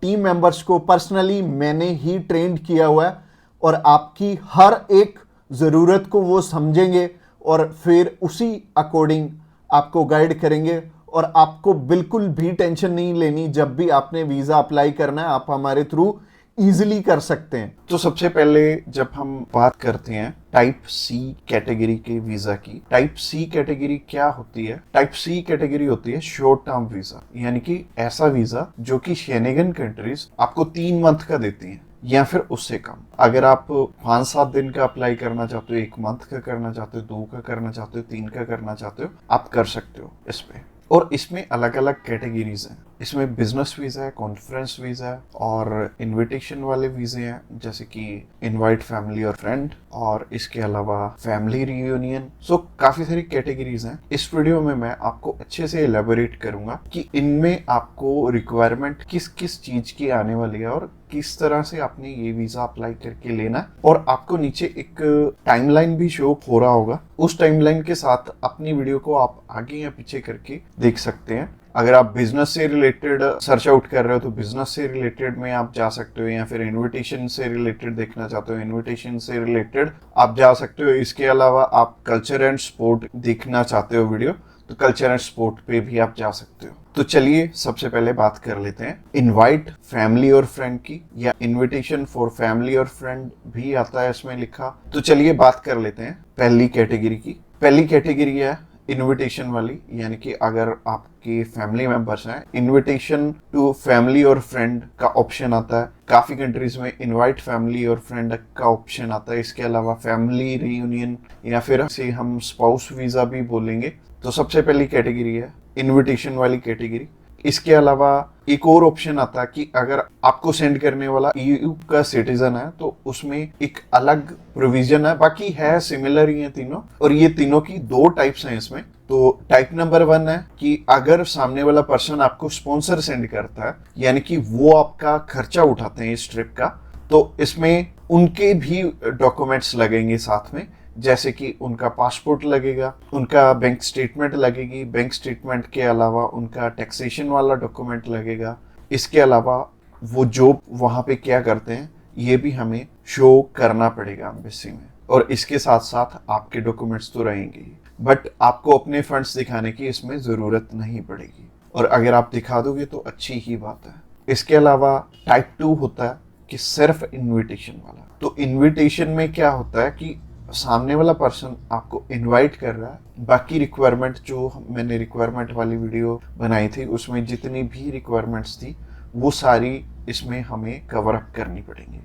टीम मेंबर्स को पर्सनली मैंने ही ट्रेंड किया हुआ है और आपकी हर एक ज़रूरत को वो समझेंगे और फिर उसी अकॉर्डिंग आपको गाइड करेंगे। और आपको बिल्कुल भी टेंशन नहीं लेनी, जब भी आपने वीज़ा अप्लाई करना है आप हमारे थ्रू इजीली कर सकते हैं। तो सबसे पहले जब हम बात करते हैं टाइप सी कैटेगरी के वीजा की, टाइप सी कैटेगरी क्या होती है? टाइप सी कैटेगरी होती है शॉर्ट टर्म वीजा, यानी कि ऐसा वीजा जो कि शेनेगन कंट्रीज आपको 3 मंथ का देती हैं या फिर उससे कम। अगर आप 5-7 दिन का अप्लाई करना चाहते हो, 1 मंथ का करना चाहते हो, 2 का करना चाहते हो, 3 का करना चाहते हो, आप कर सकते हो इस पे। और इसमें अलग अलग कैटेगरीज हैं। इसमें बिजनेस वीज़ा है, कॉन्फ्रेंस वीज़ा है और इनविटेशन वाले वीज़े हैं, जैसे कि इनवाइट फैमिली और फ्रेंड, और इसके अलावा फैमिली रियूनियन। सो काफ़ी सारी कैटेगरीज हैं। इस वीडियो में मैं आपको अच्छे से एलेबोरेट करूंगा कि इनमें आपको रिक्वायरमेंट किस किस चीज़ की आने वाली है और किस तरह से आपने ये वीज़ा अप्लाई करके लेना है। और आपको नीचे एक टाइमलाइन भी शो हो रहा होगा, उस टाइमलाइन के साथ अपनी वीडियो को आप आगे या पीछे करके देख सकते हैं। अगर आप बिजनेस से रिलेटेड सर्च आउट कर रहे हो तो बिजनेस से रिलेटेड में आप जा सकते हो, या फिर इनविटेशन से रिलेटेड देखना चाहते हो इनविटेशन से रिलेटेड आप जा सकते हो। इसके अलावा आप कल्चर एंड स्पोर्ट देखना चाहते हो वीडियो, तो कल्चर एंड स्पोर्ट पे भी आप जा सकते हो। तो चलिए सबसे पहले बात कर लेते हैं इनवाइट फैमिली और फ्रेंड की, या इनविटेशन फॉर फैमिली और फ्रेंड भी आता है इसमें लिखा। तो चलिए बात कर लेते हैं पहली कैटेगरी की। पहली कैटेगरी है इनविटेशन वाली, यानी कि अगर आपके फैमिली मेंबर्स हैं, इनविटेशन टू फैमिली और फ्रेंड का ऑप्शन आता है। काफी कंट्रीज में इनवाइट फैमिली और फ्रेंड का ऑप्शन आता है। इसके अलावा फैमिली रियूनियन, या फिर इसे हम स्पाउस वीजा भी बोलेंगे। तो सबसे पहली कैटेगरी है इनविटेशन वाली कैटेगरी। इसके अलावा एक और ऑप्शन आता है कि अगर आपको सेंड करने वाला ईयू का सिटीजन है तो उसमें एक अलग प्रोविजन है, बाकी है सिमिलर ही है तीनों। और ये तीनों की 2 टाइप्स हैं इसमें। तो टाइप नंबर 1 है कि अगर सामने वाला पर्सन आपको स्पॉन्सर सेंड करता है, यानी कि वो आपका खर्चा उठाते हैं इस ट्रिप का, तो इसमें उनके भी डॉक्यूमेंट्स लगेंगे साथ में जैसे कि उनका पासपोर्ट लगेगा, उनका बैंक स्टेटमेंट लगेगी, बैंक स्टेटमेंट के अलावा उनका टैक्सेशन वाला डॉक्यूमेंट लगेगा। इसके अलावा वो जॉब वहाँ पे क्या करते हैं ये भी हमें शो करना पड़ेगा एम्बेसी में। और इसके साथ साथ आपके डॉक्यूमेंट्स तो रहेंगे ही, बट आपको अपने फंड्स दिखाने की इसमें ज़रूरत नहीं पड़ेगी, और अगर आप दिखा दोगे तो अच्छी ही बात है। इसके अलावा टाइप 2 होता है कि सिर्फ इनविटेशन वाला। तो इनविटेशन में क्या होता है कि सामने वाला पर्सन आपको इनवाइट कर रहा है, बाकी रिक्वायरमेंट जो मैंने रिक्वायरमेंट वाली वीडियो बनाई थी उसमें जितनी भी रिक्वायरमेंट्स थी वो सारी इसमें हमें कवर अप करनी पड़ेंगी।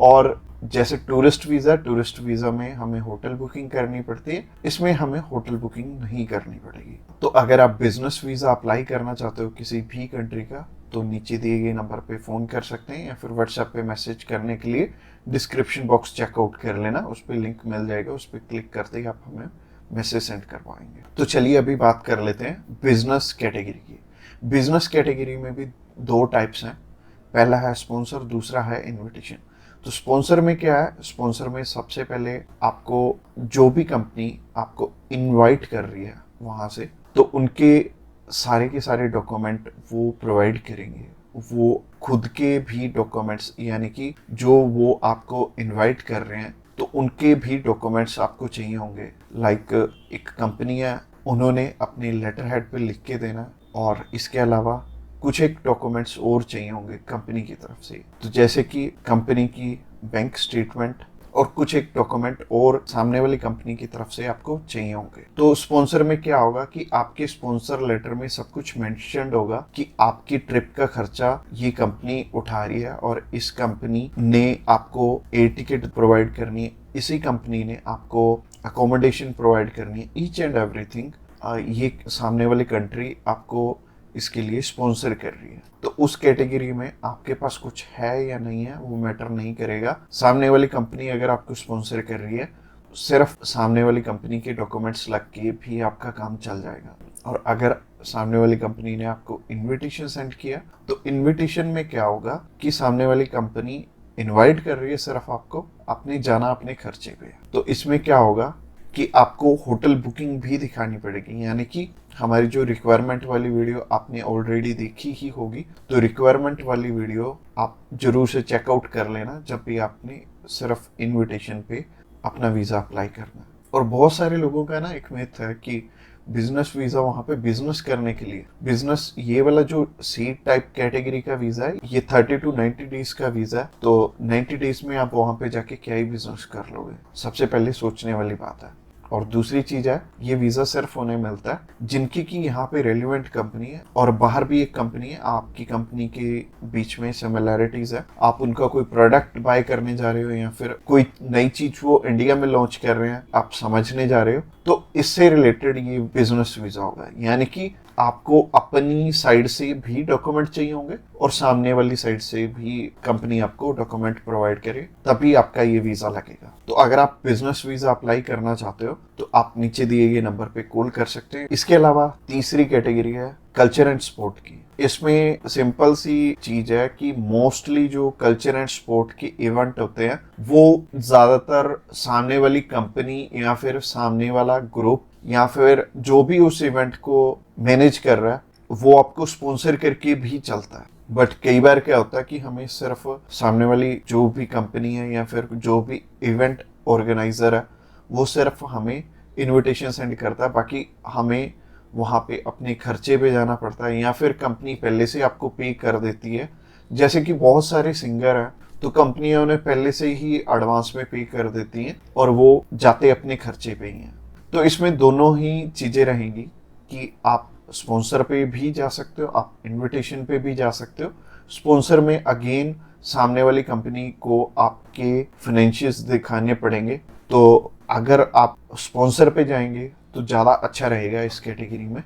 और जैसे टूरिस्ट वीज़ा में हमें होटल बुकिंग करनी पड़ती है, इसमें हमें होटल बुकिंग नहीं करनी पड़ेगी। तो अगर आप बिजनेस वीज़ा अप्लाई करना चाहते हो किसी भी कंट्री का तो नीचे दिए गए नंबर पे फ़ोन कर सकते हैं, या फिर व्हाट्सएप पे मैसेज करने के लिए डिस्क्रिप्शन बॉक्स चेकआउट कर लेना, उस पर लिंक मिल जाएगा, उस पर क्लिक करते ही आप हमें मैसेज सेंड कर पाएंगे। तो चलिए अभी बात कर लेते हैं बिजनेस कैटेगरी की। बिजनेस कैटेगरी में भी 2 टाइप्स हैं, पहला है स्पॉन्सर, दूसरा है इनविटेशन। तो स्पॉन्सर में क्या है, स्पॉन्सर में सबसे पहले आपको जो भी कंपनी आपको इनवाइट कर रही है वहाँ से, तो उनके सारे के सारे डॉक्यूमेंट वो प्रोवाइड करेंगे। वो खुद के भी डॉक्यूमेंट्स, यानी कि जो वो आपको इनवाइट कर रहे हैं तो उनके भी डॉक्यूमेंट्स आपको चाहिए होंगे। लाइक एक कंपनी है, उन्होंने अपने लेटर हेड पे लिख के देना, और इसके अलावा कुछ एक डॉक्यूमेंट्स और चाहिए होंगे कंपनी की तरफ से। तो जैसे कि कंपनी की बैंक स्टेटमेंट और कुछ एक डॉक्यूमेंट और सामने वाली कंपनी की तरफ से आपको चाहिए होंगे। तो स्पॉन्सर में क्या होगा कि आपके स्पॉन्सर लेटर में सब कुछ मेंशन्ड होगा कि आपकी ट्रिप का खर्चा ये कंपनी उठा रही है, और इस कंपनी ने आपको एयर टिकट प्रोवाइड करनी है, इसी कंपनी ने आपको अकोमोडेशन प्रोवाइड करनी है, ईच एंड एवरीथिंग ये सामने वाली कंट्री आपको इसके लिए स्पॉन्सर कर रही है। तो उस कैटेगरी में आपके पास कुछ है या नहीं है वो मैटर नहीं करेगा। सामने वाली कंपनी अगर आपको स्पॉन्सर कर रही है तो सिर्फ सामने वाली कंपनी के डॉक्यूमेंट्स लग के भी आपका काम चल जाएगा। और अगर सामने वाली कंपनी ने आपको इनविटेशन सेंड किया तो इनविटेशन में क्या होगा कि सामने वाली कंपनी इनवाइट कर रही है सिर्फ आपको, आपने जाना अपने खर्चे पे। तो इसमें क्या होगा कि आपको होटल बुकिंग भी दिखानी पड़ेगी, यानी कि हमारी जो रिक्वायरमेंट वाली वीडियो आपने ऑलरेडी देखी ही होगी, तो रिक्वायरमेंट वाली वीडियो आप जरूर से चेकआउट कर लेना जब भी आपने सिर्फ इनविटेशन पे अपना वीज़ा अप्लाई करना है। और बहुत सारे लोगों का ना एक मिथ है कि बिजनेस वीज़ा वहाँ पे बिजनेस करने के लिए, बिजनेस ये वाला जो सी टाइप कैटेगरी का वीज़ा है ये 30 to 90 डेज का वीज़ा है। तो 90 डेज में आप वहाँ पे जाके क्या ही बिजनेस कर लोगे, सबसे पहले सोचने वाली बात है। और दूसरी चीज है, ये वीजा सिर्फ उन्हें मिलता है जिनकी की यहाँ पे रेलिवेंट कंपनी है और बाहर भी एक कंपनी है, आपकी कंपनी के बीच में सिमिलैरिटीज है, आप उनका कोई प्रोडक्ट बाय करने जा रहे हो या फिर कोई नई चीज वो इंडिया में लॉन्च कर रहे हैं आप समझने जा रहे हो, तो इससे रिलेटेड ये बिजनेस वीजा होगा। यानी कि आपको अपनी साइड से भी डॉक्यूमेंट चाहिए होंगे और सामने वाली साइड से भी कंपनी आपको डॉक्यूमेंट प्रोवाइड करे, तभी आपका ये वीजा लगेगा। तो अगर आप बिजनेस वीजा अप्लाई करना चाहते हो तो आप नीचे दिए गए नंबर पे कॉल कर सकते हैं। इसके अलावा तीसरी कैटेगरी है कल्चर एंड स्पोर्ट की। इसमें सिंपल सी चीज है कि मोस्टली जो कल्चर एंड स्पोर्ट के इवेंट होते हैं वो ज्यादातर सामने वाली कंपनी या फिर सामने वाला ग्रुप या फिर जो भी उस इवेंट को मैनेज कर रहा है वो आपको स्पॉन्सर करके भी चलता है। बट कई बार क्या होता है कि हमें सिर्फ सामने वाली जो भी कंपनी है या फिर जो भी इवेंट ऑर्गेनाइजर है वो सिर्फ हमें इनविटेशन सेंड करता है, बाकी हमें वहाँ पे अपने खर्चे पे जाना पड़ता है या फिर कंपनी पहले से आपको पे कर देती है। जैसे कि बहुत सारे सिंगर हैं तो कंपनियां उन्हें पहले से ही एडवांस में पे कर देती हैं और वो जाते अपने खर्चे पे ही हैं। तो इसमें दोनों ही चीज़ें रहेंगी कि आप स्पॉन्सर पे भी जा सकते हो, आप इनविटेशन पे भी जा सकते हो। स्पॉन्सर में अगेन सामने वाली कंपनी को आपके फाइनेंशियल्स दिखाने पड़ेंगे, तो अगर आप स्पॉन्सर पे जाएंगे तो ज़्यादा अच्छा रहेगा इस कैटेगरी में।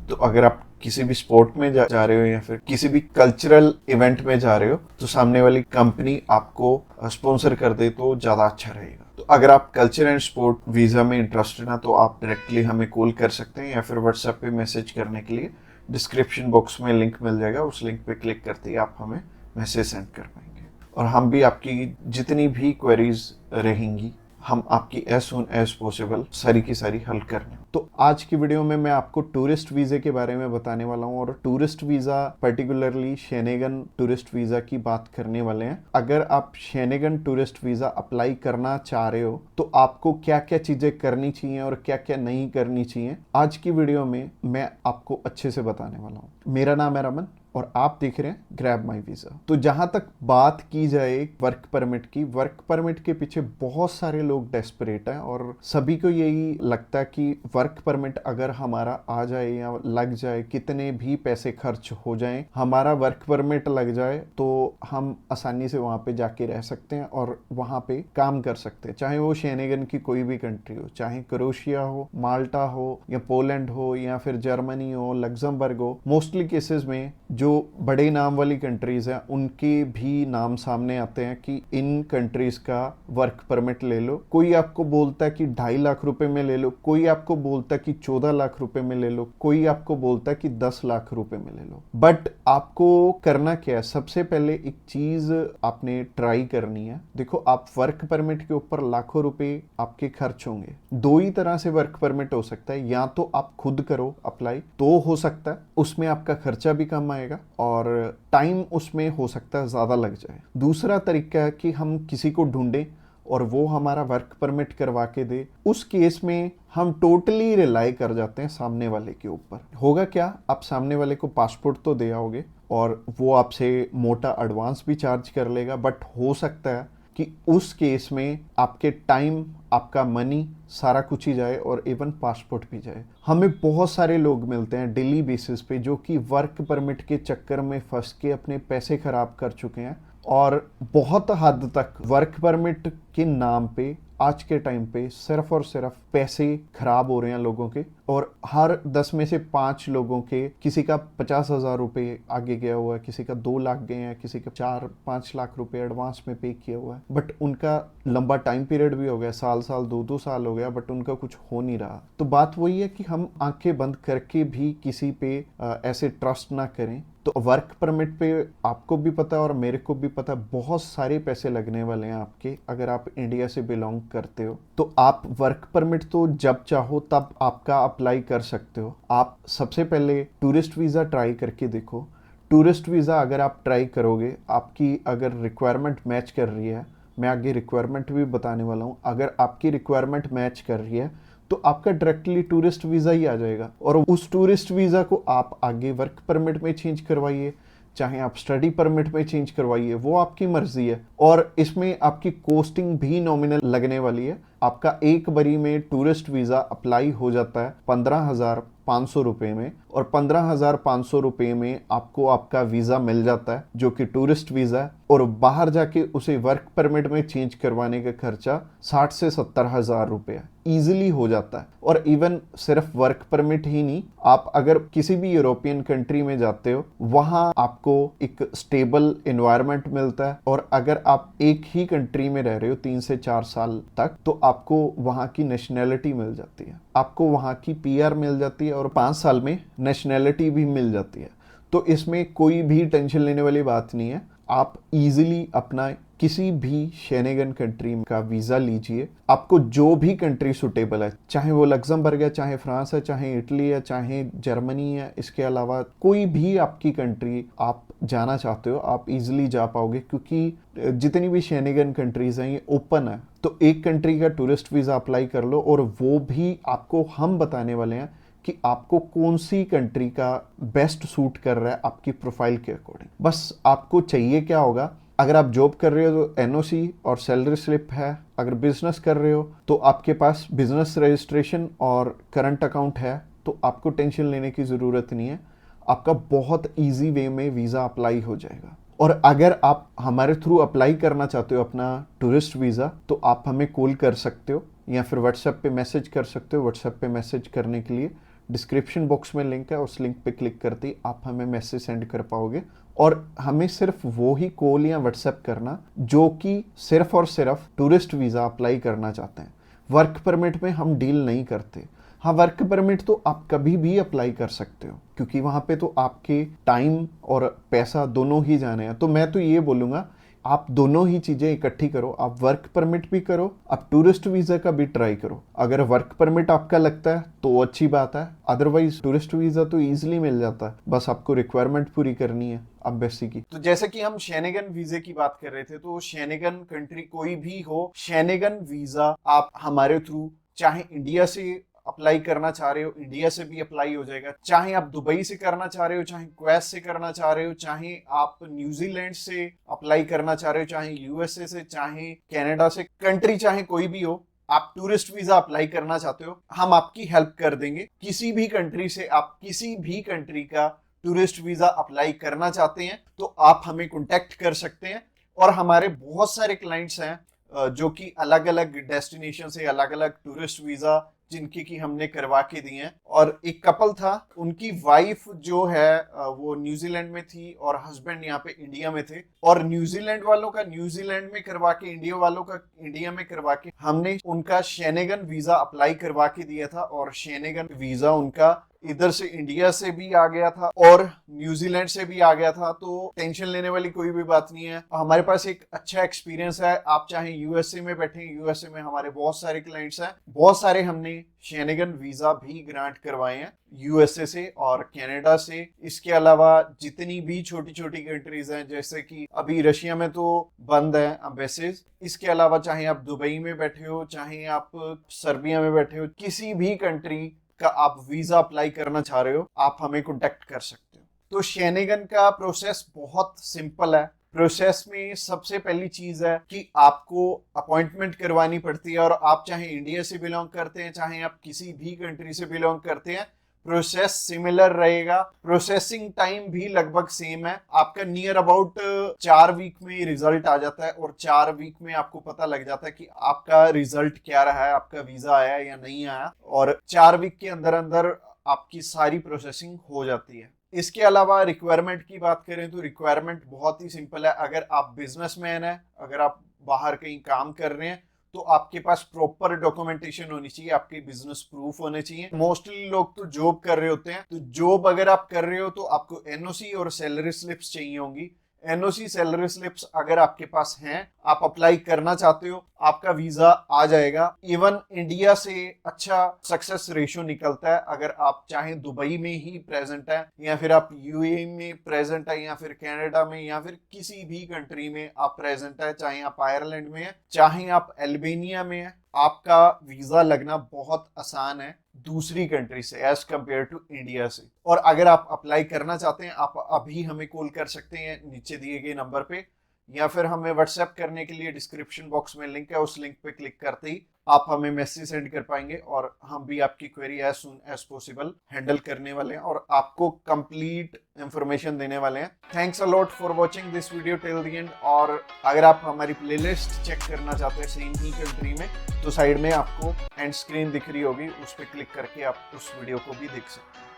तो अगर आप किसी भी स्पोर्ट में जा रहे हो या फिर किसी भी कल्चरल इवेंट में जा रहे हो तो सामने वाली कंपनी आपको स्पॉन्सर कर दे तो ज़्यादा अच्छा रहेगा। तो अगर आप कल्चर एंड स्पोर्ट वीज़ा में इंटरेस्टेड हैं तो आप डायरेक्टली हमें कॉल कर सकते हैं या फिर व्हाट्सएप पे मैसेज करने के लिए डिस्क्रिप्शन बॉक्स में लिंक मिल जाएगा, उस लिंक पे क्लिक करते ही आप हमें मैसेज सेंड कर पाएंगे और हम भी आपकी जितनी भी क्वेरीज रहेंगी हम आपकी एज सुन एज पॉसिबल सारी की सारी हल करने। तो आज की वीडियो में मैं आपको टूरिस्ट वीज़े के बारे में बताने वाला हूँ और tourist visa particularly Schengen tourist visa की बात करने वाले हैं। अगर आप शेनेगन टूरिस्ट वीज़ा अप्लाई करना चाह रहे हो तो आपको क्या क्या चीज़ें करनी चाहिए और क्या क्या नहीं करनी चाहिए, आज की वीडियो में मैं आपको अच्छे से बताने वाला हूँ। मेरा नाम है रमन और आप देख रहे हैं ग्रैब माई वीज़ा। तो जहां तक बात की जाए वर्क परमिट की, वर्क परमिट के पीछे बहुत सारे लोग डेस्परेट हैं और सभी को यही लगता है कि वर्क परमिट अगर हमारा आ जाए या लग जाए, कितने भी पैसे खर्च हो जाएं, हमारा वर्क परमिट लग जाए तो हम आसानी से वहां पे जाके रह सकते हैं और वहां पे काम कर सकते हैं। चाहे वो शेनेगन की कोई भी कंट्री हो, चाहे क्रोएशिया हो, माल्टा हो या पोलैंड हो या फिर जर्मनी हो, लग्जमबर्ग हो। मोस्टली केसेस में जो बड़े नाम वाली कंट्रीज हैं उनके भी नाम सामने आते हैं कि इन कंट्रीज का वर्क परमिट ले लो। कोई आपको बोलता है कि 2.5 लाख रुपए में ले लो, कोई आपको बोलता है कि 14 लाख रुपए में ले लो, कोई आपको बोलता है कि 10 लाख रुपए में ले लो। बट आपको करना क्या है, सबसे पहले एक चीज आपने ट्राई करनी है। देखो, आप वर्क परमिट के ऊपर लाखों रुपए आपके खर्च होंगे। दो ही तरह से वर्क परमिट हो सकता है, या तो आप खुद करो अप्लाई तो हो सकता है, उसमें आपका खर्चा भी कम आएगा और टाइम उसमें हो सकता है ज़्यादा लग जाए। दूसरा तरीका है कि हम किसी को ढूंढें और वो हमारा वर्क परमिट करवा के दे। उस केस में हम टोटली रिलाई कर जाते हैं सामने वाले के ऊपर। होगा क्या, आप सामने वाले को पासपोर्ट तो दे आओगे और वो आपसे मोटा एडवांस भी चार्ज कर लेगा, बट हो सकता है कि उस केस में आपके टाइम, आपका मनी, सारा कुछ ही जाए और इवन पासपोर्ट भी जाए। हमें बहुत सारे लोग मिलते हैं डेली बेसिस पे जो कि वर्क परमिट के चक्कर में फंस के अपने पैसे खराब कर चुके हैं और बहुत हद तक वर्क परमिट के नाम पे आज के टाइम पे सिर्फ और सिर्फ पैसे खराब हो रहे हैं लोगों के। और हर 10 में से 5 लोगों के किसी का 50,000 रुपये आगे गया हुआ है, किसी का 2 लाख गए हैं, किसी का 4-5 लाख रुपए एडवांस में पे किया हुआ है। बट उनका लंबा टाइम पीरियड भी हो गया, साल 2-2 साल हो गया, बट उनका कुछ हो नहीं रहा। तो बात वही है कि हम आंखें बंद करके भी किसी पे ऐसे ट्रस्ट ना करें। तो वर्क परमिट पे आपको भी पता है और मेरे को भी पता है बहुत सारे पैसे लगने वाले हैं आपके, अगर आप इंडिया से बिलोंग करते हो। तो आप वर्क परमिट तो जब चाहो तब आपका अप्लाई कर सकते हो। आप सबसे पहले टूरिस्ट वीज़ा ट्राई करके देखो। टूरिस्ट वीज़ा अगर आप ट्राई करोगे, आपकी अगर रिक्वायरमेंट मैच कर रही है, मैं आगे रिक्वायरमेंट भी बताने वाला हूँ, अगर आपकी रिक्वायरमेंट मैच कर रही है तो आपका डायरेक्टली टूरिस्ट वीज़ा ही आ जाएगा और उस टूरिस्ट वीज़ा को आप आगे वर्क परमिट में चेंज करवाइए, चाहे आप स्टडी परमिट में चेंज करवाइए, वो आपकी मर्जी है। और इसमें आपकी कॉस्टिंग भी नॉमिनल लगने वाली है। आपका एक बारी में टूरिस्ट वीज़ा अप्लाई हो जाता है 15,500 रुपये में और 15,500 रुपये में आपको आपका वीज़ा मिल जाता है जो कि टूरिस्ट वीज़ा है। और बाहर जाके उसे वर्क परमिट में चेंज करवाने का खर्चा 60 से 70,000 रुपये ईजिली हो जाता है। और इवन सिर्फ वर्क परमिट ही नहीं, आप अगर किसी भी यूरोपियन कंट्री में जाते हो वहां आपको एक स्टेबल एनवायरनमेंट मिलता है और अगर आप एक ही कंट्री में रह रहे हो 3 से 4 साल तक तो आपको वहां की नेशनैलिटी मिल जाती है, आपको वहां की पीआर मिल जाती है और 5 साल में नेशनैलिटी भी मिल जाती है। तो इसमें कोई भी टेंशन लेने वाली बात नहीं है। आप इजीली अपना किसी भी शेनेगन कंट्री का वीज़ा लीजिए, आपको जो भी कंट्री सुटेबल है, चाहे वो लग्जमबर्ग है, चाहे फ्रांस है, चाहे इटली है, चाहे जर्मनी है, इसके अलावा कोई भी आपकी कंट्री आप जाना चाहते हो आप इजीली जा पाओगे क्योंकि जितनी भी शेनेगन कंट्रीज हैं ये ओपन है। तो एक कंट्री का टूरिस्ट वीज़ा अप्लाई कर लो और वो भी आपको हम बताने वाले हैं कि आपको कौन सी कंट्री का बेस्ट सूट कर रहा है आपकी प्रोफाइल के अकॉर्डिंग। बस आपको चाहिए क्या होगा, अगर आप जॉब कर रहे हो तो एनओसी और सैलरी स्लिप है, अगर बिजनेस कर रहे हो तो आपके पास बिजनेस रजिस्ट्रेशन और करंट अकाउंट है, तो आपको टेंशन लेने की ज़रूरत नहीं है, आपका बहुत इजी वे में वीज़ा अप्लाई हो जाएगा। और अगर आप हमारे थ्रू अप्लाई करना चाहते हो अपना टूरिस्ट वीज़ा तो आप हमें कॉल कर सकते हो या फिर व्हाट्सएप पे मैसेज कर सकते हो। व्हाट्सएप पे मैसेज करने के लिए डिस्क्रिप्शन बॉक्स में लिंक है, उस लिंक पे क्लिक करते ही आप हमें मैसेज सेंड कर पाओगे। और हमें सिर्फ वो ही कॉल या व्हाट्सएप करना जो कि सिर्फ और सिर्फ टूरिस्ट वीज़ा अप्लाई करना चाहते हैं। वर्क परमिट में हम डील नहीं करते। हाँ, वर्क परमिट तो आप कभी भी अप्लाई कर सकते हो क्योंकि वहाँ पे तो आपके टाइम और पैसा दोनों ही जाने हैं। तो मैं तो ये बोलूँगा आप दोनों ही चीजें इकट्ठी करो, आप वर्क परमिट भी करो, आप टूरिस्ट वीजा का भी ट्राई करो। अगर वर्क परमिट आपका लगता है तो अच्छी बात है, अदरवाइज टूरिस्ट वीजा तो इजीली मिल जाता है, बस आपको रिक्वायरमेंट पूरी करनी है अब बेसिक की। तो जैसे कि हम शेनेगन वीजे की बात कर रहे थे, तो शेनेगन कंट्री कोई भी हो, शेनेगन वीजा आप हमारे थ्रू चाहे इंडिया से अप्लाई करना चाह रहे हो, इंडिया से भी अप्लाई हो जाएगा। चाहे आप दुबई से करना चाह रहे हो, चाहे क्वेत से करना चाह रहे हो, चाहे आप न्यूजीलैंड से अप्लाई करना चाह रहे हो, चाहे यूएसए से, चाहे कनाडा से, कंट्री चाहे कोई भी हो, आप टूरिस्ट वीजा अप्लाई करना चाहते हो, हम आपकी हेल्प कर देंगे। किसी भी कंट्री से आप किसी भी कंट्री का टूरिस्ट वीजा अप्लाई करना चाहते हैं तो आप हमें कांटेक्ट कर सकते हैं। और हमारे बहुत सारे क्लाइंट्स हैं जो कि अलग अलग डेस्टिनेशन से अलग अलग टूरिस्ट वीजा जिनकी की हमने करवा के दिए हैं। और एक कपल था, उनकी वाइफ जो है वो न्यूजीलैंड में थी और हस्बैंड यहाँ पे इंडिया में थे, और न्यूजीलैंड वालों का न्यूजीलैंड में करवा के, इंडिया वालों का इंडिया में करवा के हमने उनका शेनेगन वीजा अप्लाई करवा के दिया था। और शेनेगन वीजा उनका इधर से इंडिया से भी आ गया था और न्यूजीलैंड से भी आ गया था, तो टेंशन लेने वाली कोई भी बात नहीं है। हमारे पास एक अच्छा एक्सपीरियंस है। आप चाहे यूएसए में बैठे, यूएसए में हमारे बहुत सारे क्लाइंट्स हैं, बहुत सारे हमने शेनेगन वीजा भी ग्रांट करवाए हैं यूएसए से और कनाडा से। इसके अलावा जितनी भी छोटी छोटी कंट्रीज हैं, जैसे कि अभी रशिया में तो बंद है एम्बेसीज, इसके अलावा चाहे आप दुबई में बैठे हो, चाहे आप सर्बिया में बैठे हो, किसी भी कंट्री का आप वीजा अप्लाई करना चाह रहे हो, आप हमें कांटेक्ट कर सकते हो। तो शेनेगन का प्रोसेस बहुत सिंपल है। प्रोसेस में सबसे पहली चीज है कि आपको अपॉइंटमेंट करवानी पड़ती है। और आप चाहे इंडिया से बिलोंग करते हैं, चाहे आप किसी भी कंट्री से बिलोंग करते हैं, प्रोसेस सिमिलर रहेगा। प्रोसेसिंग टाइम भी लगभग सेम है। आपका नियर अबाउट 4 वीक में रिजल्ट आ जाता है और 4 वीक में आपको पता लग जाता है कि आपका रिजल्ट क्या रहा है, आपका वीजा आया या नहीं आया। और 4 वीक के अंदर अंदर आपकी सारी प्रोसेसिंग हो जाती है। इसके अलावा रिक्वायरमेंट की बात करें तो रिक्वायरमेंट बहुत ही सिंपल है। अगर आप बिजनेसमैन है, अगर आप बाहर कहीं काम कर रहे हैं, तो आपके पास प्रॉपर डॉक्यूमेंटेशन होनी चाहिए, आपके बिजनेस प्रूफ होने चाहिए। मोस्टली लोग तो जॉब कर रहे होते हैं, तो जॉब अगर आप कर रहे हो तो आपको एनओसी और सैलरी स्लिप्स चाहिए होंगी। एनओसी सैलरी स्लिप्स अगर आपके पास हैं, आप अप्लाई करना चाहते हो, आपका वीजा आ जाएगा। इवन इंडिया से अच्छा सक्सेस रेशियो निकलता है। अगर आप चाहे दुबई में ही प्रेजेंट है, या फिर आप यूएई में प्रेजेंट है, या फिर कनाडा में, या फिर किसी भी कंट्री में आप प्रेजेंट है, चाहे आप आयरलैंड में है, चाहे आप अल्बानिया में है, आपका वीजा लगना बहुत आसान है दूसरी कंट्री से एज कंपेयर टू इंडिया से। और अगर आप अप्लाई करना चाहते हैं, आप अभी हमें कॉल कर सकते हैं नीचे दिए गए नंबर पे, या फिर हमें व्हाट्सएप करने के लिए डिस्क्रिप्शन बॉक्स में लिंक है, उस लिंक पे क्लिक करते ही आप हमें मैसेज सेंड कर पाएंगे और हम भी आपकी query as soon as possible handle करने वाले हैं और आपको कंप्लीट इंफॉर्मेशन देने वाले हैं। Thanks a lot for watching this video till the end. और अगर आप हमारी प्लेलिस्ट चेक करना चाहते हैं सेम ही कंट्री में, तो साइड में आपको एंड स्क्रीन दिख रही होगी, उस पर क्लिक करके आप उस वीडियो को भी देख सकते हैं।